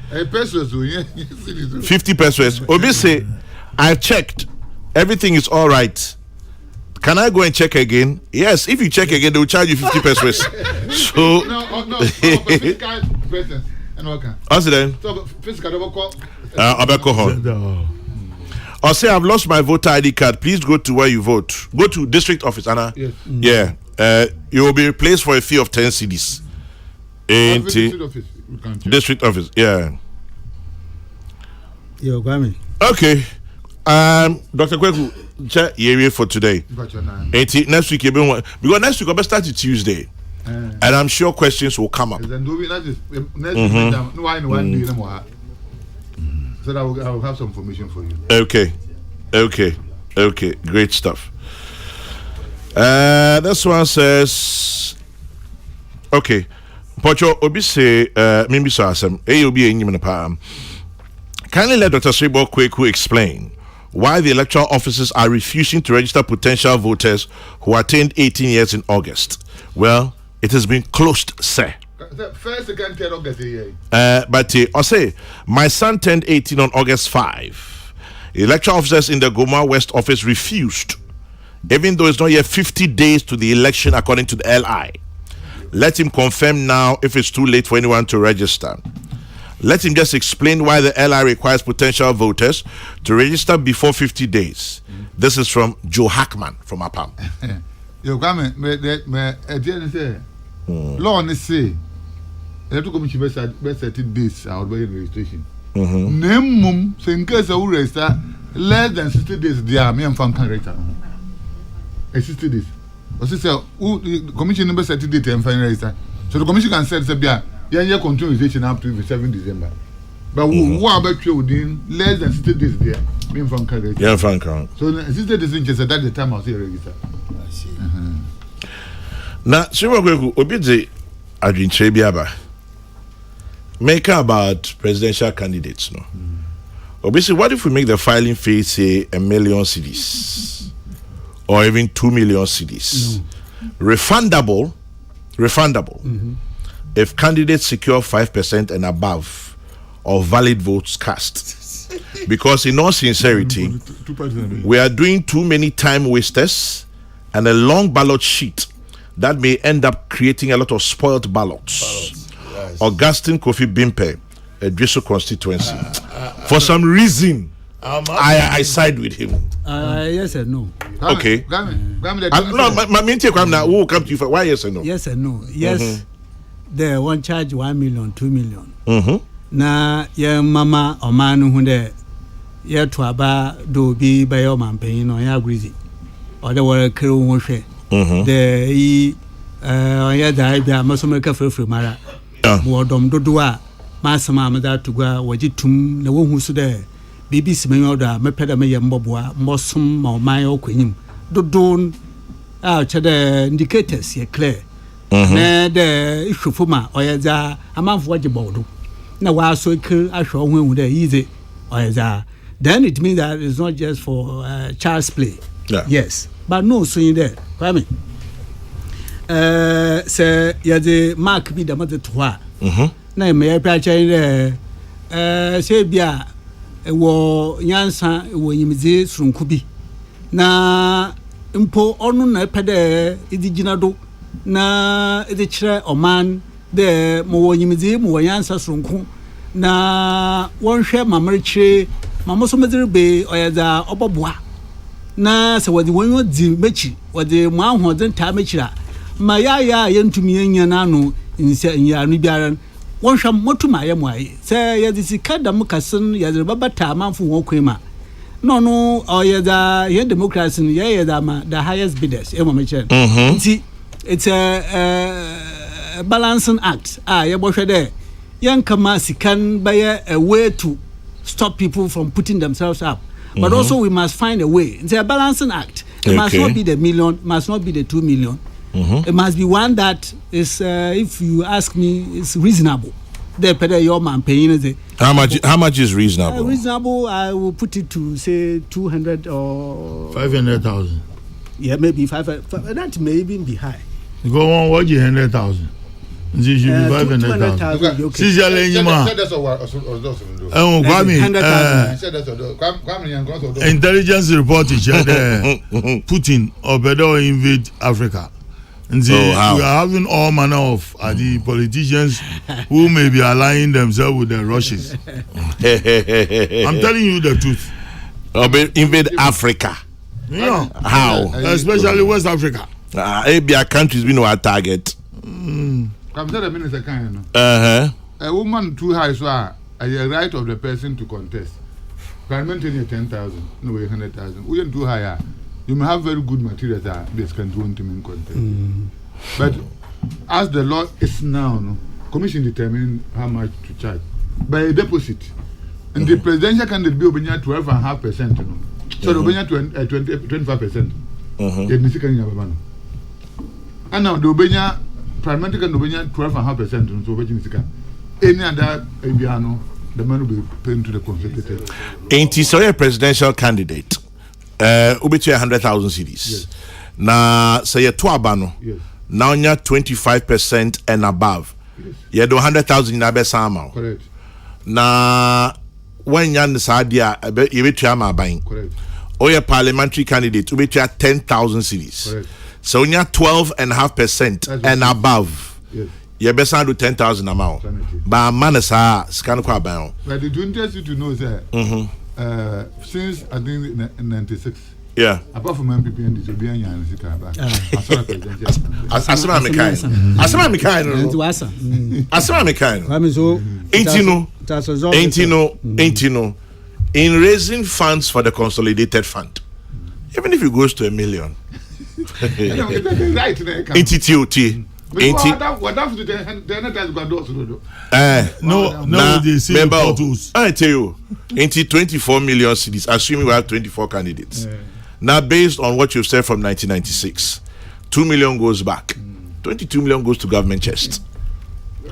pesos, Obi say, I've checked, everything is all right. Can I go and check again? Yes, if you check again, they will charge you 50 pesos. So, no. What's then? Or say, I've lost my voter ID card. Please go to where you vote. Go to district office, Anna. Yes. Yeah. You will be replaced for a fee of 10 cedis. District office, yeah. Yo, Kwame. Okay. Dr. Kweku, yeah, for today. Next week, because next week, I'll start Tuesday. And I'm sure questions will come up. So that I will have some information for you. Okay. Great stuff. This one says, okay. Pocho obi say maybe so asem obi enyim na pa. Kindly let Dr. Sribo Kweku explain why the electoral officers are refusing to register potential voters who attained 18 years in August. Well, it has been closed, sir. First, second, third August. But I say my son turned 18 on August 5. The electoral officers in the Goma West office refused, even though it's not yet 50 days to the election according to the LI. Let him confirm now if it's too late for anyone to register. Let him just explain why the LI requires potential voters to register before 50 days. This is from Joe Hackman from APAM. You come law on say electoral commission best 30 days out by registration. Name so in case I will register less than 60 days, they are me and fan can register. 60 days. Or say the commission number 30 days and fan register. So the commission can say yeah continuation up to 7 December. But what about you within less than 60 days there? Me and fan can register. Yeah, fan can. So 60 days in just at the time I'll say register. I see. Now, Sribo Kweku, obi de adwinche biaba. Make about presidential candidates, no. Obviously, what if we make the filing fee say 1 million cedis or even 2 million cedis? Refundable. If candidates secure 5% and above of valid votes cast. Because in all sincerity, we are doing too many time wasters and a long ballot sheet that may end up creating a lot of spoiled ballots. Yes. Augustine Kofi Bimpe, a Driso constituency. For some reason, I side with him. Yes and no. Okay. No, my main take now. Who will come to you for why yes and no? Yes and no. Yes, they won't charge 1 million, 2 million. Na ya mama omanu hunde ya tuaba do bi ba yo mampen no ya grizi. Or the were crew won the ya da bia masomeka frefre mara mo dom dodo a masama amada tugwa wajitum na wohu so de bibi simenyo da mepeda me yemboboa mbosom ma oman okwanyim dodo a chede indicators ye clear na de ihwofoma oyeza amanfo wajibodo na wa so kir ahwe ohun de easy oyeza then it means that it's not just for child's play. Yes, but no so in there Kwame say ya the mark bi da mate to ha na me ya pra chen say bia wo nyansa wo nyimze surunku bi na mpo onu na pede idigina do na ide kire oman de mo wo nyimze mo nyansa surunku na wonhwe mamarchire mamoso medire be oyada oboboa na se wodi wonyo di mechi wodi mo ahoden ta mechira ma ya yentumi enya na no nse nya no biara wonhwa motuma ye mo aye se ye di sikada mukasin ye de babata manfo won kwema no oyada ye democracy ye da ma the highest bidders e mo mechira nti it's a balancing act ye bo hwede yankama sikan baye a way to stop people from putting themselves up. But also we must find a way. It's a balancing act. It must not be the million, must not be the 2 million. It must be one that is, if you ask me, is reasonable. How much is reasonable? Reasonable, I will put it to say 200 or 500,000. Yeah, maybe 500. That may even be high. Go on, what you 100,000? This should be 500,000. Since you're laying intelligence report is Putin or better invade Africa. And we are having all manner of the politicians who may be aligning themselves with the Russians. I'm telling you the truth. Invade Africa. Yeah. How? Especially West Africa. Maybe our countries we know our target. Come tell the minister kind. A woman too high, so a right of the person to contest. Parliamentary 10,000, no way 100,000. We don't do higher. You may have very good materials that this can do in content. But as the law is now, no, Commission determine how much to charge by a deposit. And the presidential candidate be obeying 12.5%. No? So the obeying 25%. And now the obeying parliamentary can obeying 12.5%. So obeying any other Abiano, the man will be paying to the consultative. Ain't he so a presidential candidate? Ubichi 100,000 cedis. Yes. Na say a tuabano. Yes. Now you're 25% and above. Yes. You do 100,000 in Abesama. Correct. Na when you're in the Sadia, you be buying. Correct. Or your parliamentary candidate, you be 10,000 cedis. Correct. So you're 12.5% and above. Yes. You best do 10,000 amount. But manasa scan kwa bayo. But it interests you to know that since I think 96. Yeah. Apart from MPP and disobeying and Sikaba. Asama mekai. Asama mekai no. Asama mekai no. Entino. In raising funds for the consolidated fund, even if it goes to 1 million. Right. NTTOT. No, they say photos. I tell you, 24 million cities, assuming we have 24 candidates. Now, based on what you've said from 1996, 2 million goes back, 22 million goes to government chest.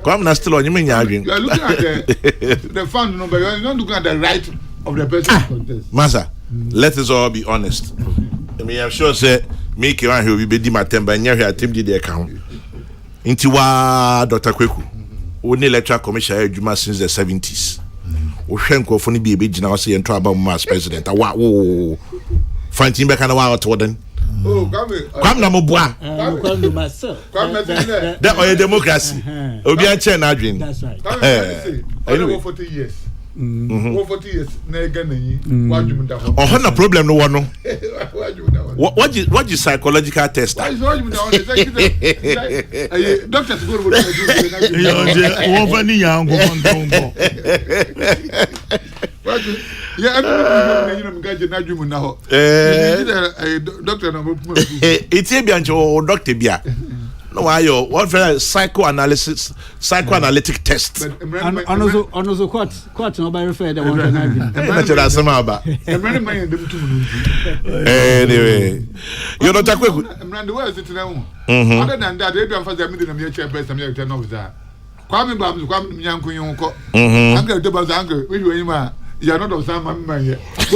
Come still on you mean you are looking at the fund number, you are not looking at the right of the person contest. Masa, let us all be honest. I mean, I'm sure say make you want to be my temper and your team did the account. Intiwa Dr. Kweku, only electoral commission Juma since the 70s. Oshenko phone be a big general say and about mass president. Wow, fighting back and a while to them. Oh, come na mobwa. That or democracy. Obi a chair na dream. That's right. Anyway, 40 years. 40 years na Ghana yi. Oh, no problem no one no. What is psychological test? Doctors go to yeah, doctor it's a doctor bia. No, what for psychoanalytic test? Also, quite nobody referred that one. Anyway, you're not a quick. Other than that, they don't for the middle of your chair, best of your ten of that. Kwame Babs, Kwame Yanko, Uncle Debas, Uncle, which way you are not of some man yet. But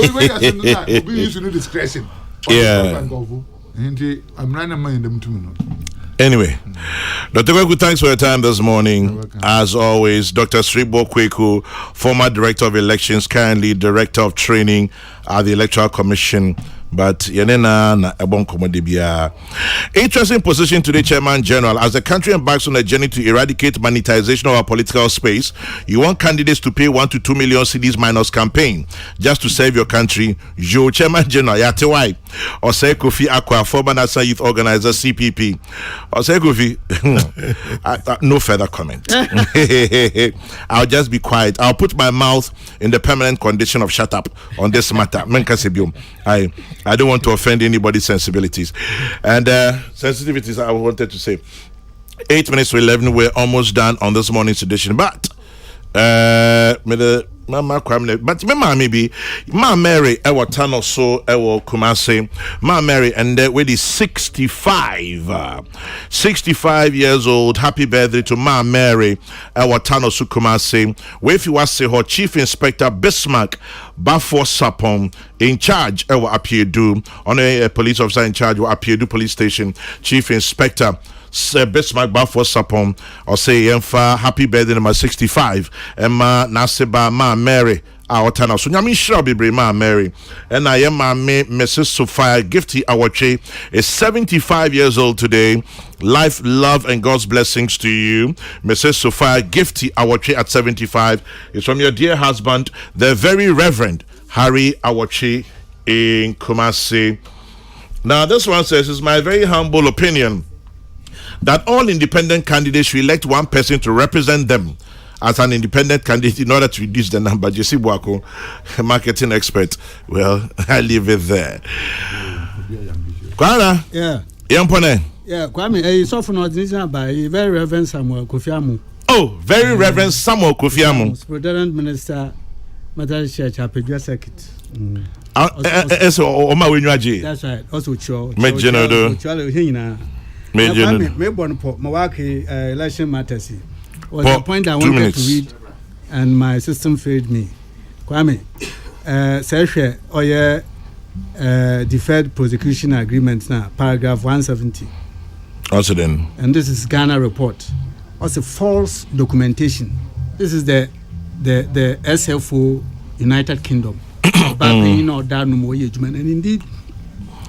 we used to do discretion. Yeah. I'm running my in them 2 minutes. Anyway, Dr. Kweku, thanks for your time this morning. As always, Dr. Sribo Kweku, former Director of Elections, currently Director of Training at the Electoral Commission. But Yanena na Ebon Komodibia. Interesting position today, Chairman General. As the country embarks on a journey to eradicate monetization of our political space, you want candidates to pay 1 to 2 million cedis minus campaign just to serve your country. Yo, Chairman General, Yatewai, Osei Kofi Akwa, former National Youth Organizer, CPP. Osei Kofi, no further comment. I'll just be quiet. I'll put my mouth in the permanent condition of shut up on this matter. I don't want to offend anybody's sensibilities. And sensitivities, I wanted to say 8 minutes to 11, we're almost done on this morning's edition. But remember maybe Ma Mary ewa tano so ewa Kumasi Ma Mary and with is 65 years old. Happy birthday to Ma Mary ewa tano so Kumasi. If you was say her Chief Inspector Bismarck Bafo Sapon in charge ewa Apiedu on a police officer in charge of Apiedu Police Station Chief Inspector Bismarck Bafo Sapon or say Yemfa happy birthday number 65 Emma Naseba Ma Mary our tana so nyame shira bebre Ma Mary and I am my Mrs. Sophia Gifty Awache is 75 years old today. Life, love and God's blessings to you, Mrs. Sophia Gifty Awache at 75 is from your dear husband, the very Reverend Harry Awache in Kumasi. Now this one says, it's my very humble opinion that all independent candidates should elect one person to represent them as an independent candidate in order to reduce the number. Jesse Boako, marketing expert. Well, I leave it there. Kwana? Yeah. Yampone? Yeah, Kwame, so for not by very Reverend Samuel Kofiamu. Oh, very Reverend Samuel Kofiamu. President Minister, Methodist Church, Apedua Circuit. That's right. Also, Cho. Me general. Me born Mawaki election matters. Was the point I wanted to read, and my system failed me. Kwame, Seshe Oye deferred prosecution agreement now, paragraph 170. Also then. And this is Ghana report. Also false documentation. This is the SFO United Kingdom. And indeed,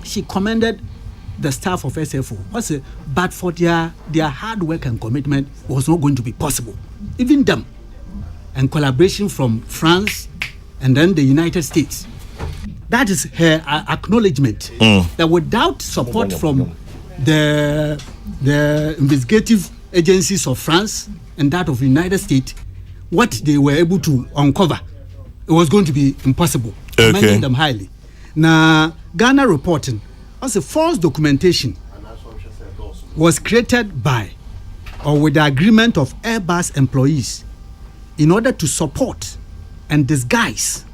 she commended the staff of SFO. Also, but for their hard work and commitment was not going to be possible. Even them. And collaboration from France and then the United States. That is her acknowledgement that without support from the investigative agencies of France and that of the United States, what they were able to uncover, it was going to be impossible. Okay. Commending them highly. Now, Ghana reporting, also false documentation was created by or with the agreement of Airbus employees in order to support and disguise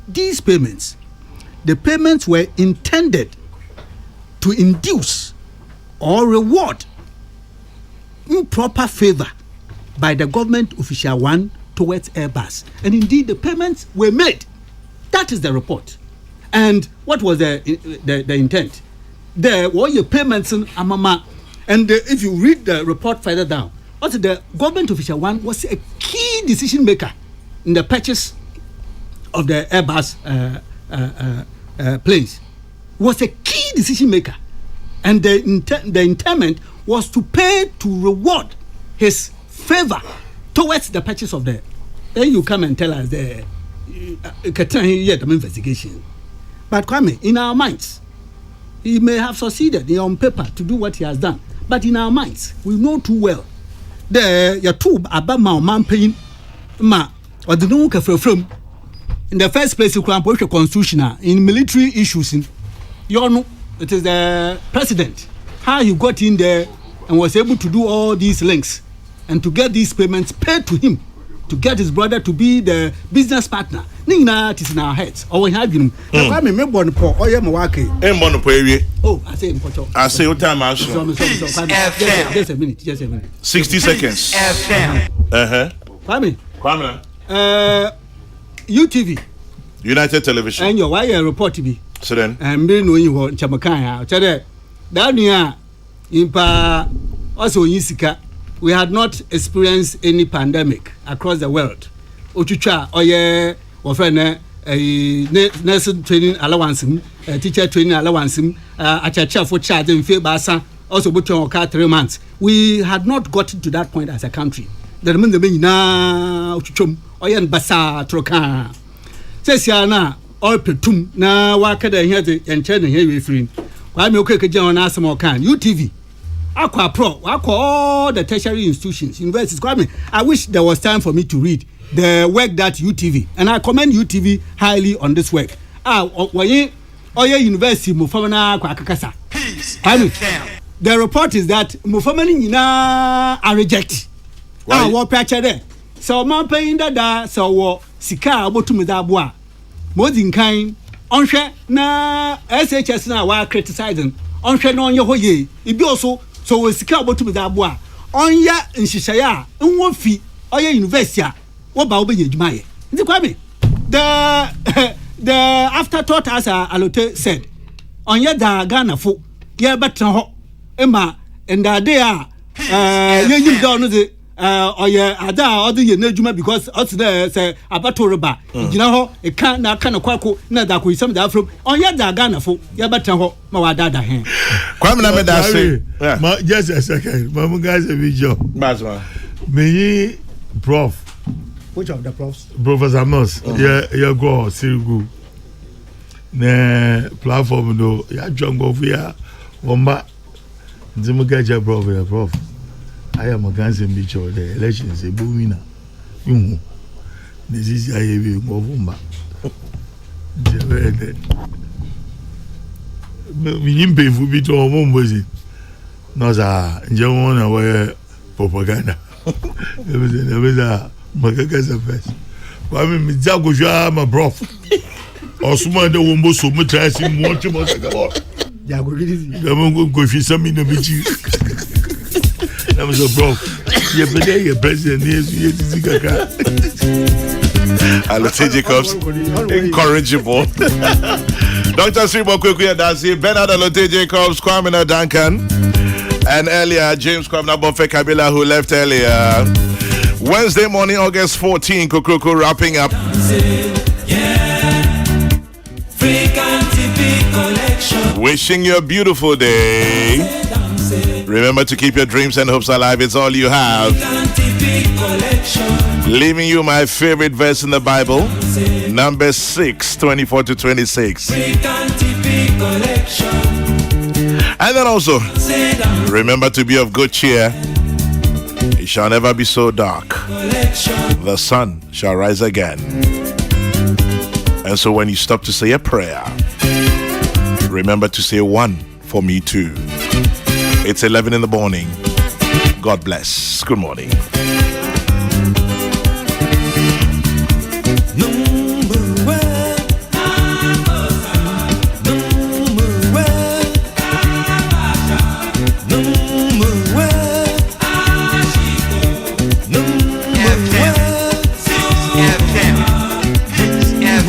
these payments. The payments were intended to induce or reward improper favor by the government official one towards Airbus. And indeed, the payments were made. That is the report. And what was the intent? There were your payments in Amama. And if you read the report further down, also the government official one was a key decision maker in the purchase of the Airbus planes. Was a key decision maker. And the intent was to pay to reward his favor towards the purchase of the. Then you come and tell us the investigation. But Kwame, in our minds, he may have succeeded on paper to do what he has done. But in our minds, we know too well. The two about my man paying ma or the no from in the first place, you can push a constitutional in military issues. You know, it is the president. How you got in there and was able to do all these links and to get these payments paid to him, to get his brother to be the business partner. Nina, it is in our heads. Or we have him. Oh, I say important. I say what time I Just a minute. 60 seconds. Kwame. UTV. United Television. And your wire report to be. So then. And me know you want Chamakaya. Chade. Down here, Impa also in Sika, we had not experienced any pandemic across the world. Ochucha, oye, ofene, nursing training allowance, teacher training allowance, achacha for child in Fair Basa, also button 3 months. We had not gotten to that point as a country. The remain the na Ochuchum, oyen Basa, Troka. Says Yana, all petum, na wakada here the entire here free. Why me okay John Asamo can UTV. Aqua Pro, all the tertiary institutions, universities. I wish there was time for me to read the work that UTV, and I commend UTV highly on this work. Oye University Mufamana Kwakakasa. The report is that Mufamani are reject. What picture there? So man paying that so sika abotumidabwa. Modin kind onhwe na SHS na wa criticizing onhwe no onye hoye ibi also so we sika abotumidabwa onya nhihyeya nwo fi oye university a wo ba wo be adwuma ye nti Kwame the afterthought as Alote said onye da Ghana fo ye betra ho ema ndade a yenyim da no de oye ada odo ye na adwuma because ot there say abatoriba gina ho e kan na aka na kwako na da ko isam da afro onye da Ghana fo ye betra ho ma wa dada hen Kwame na me da say just a second my guys a video Basma me prof which of the profs Professor Amos yeah go Sirigu na platform do ya jongo via womba ndimugaje prof I am a cancer picture the elections a boomina. This is I have a movement. We didn't pay for bit or one was it? No, sir. John, away propaganda. There was a Macacasa first. I mean, Zago, my bro. Or someone that won't so much as him watching what I got. I won't go for some in the beach. That was a bro. Yeah, but there your president is Alote Jacobs, incorrigible. Dr. Sribo Kokrokoo, that's it. Bernard Alote Jacobs, Kwame Duncan, and earlier James Kwame Bofe Kabila, who left earlier. Wednesday morning, August 14, Kokrokoo wrapping up. Wishing you a beautiful day. Remember to keep your dreams and hopes alive. It's all you have. Leaving you my favorite verse in the Bible, Numbers 6, 24 to 26. And then also, remember to be of good cheer. It shall never be so dark. The sun shall rise again. And so when you stop to say a prayer, remember to say one for me too. It's 11 in the morning. God bless. Good morning. Number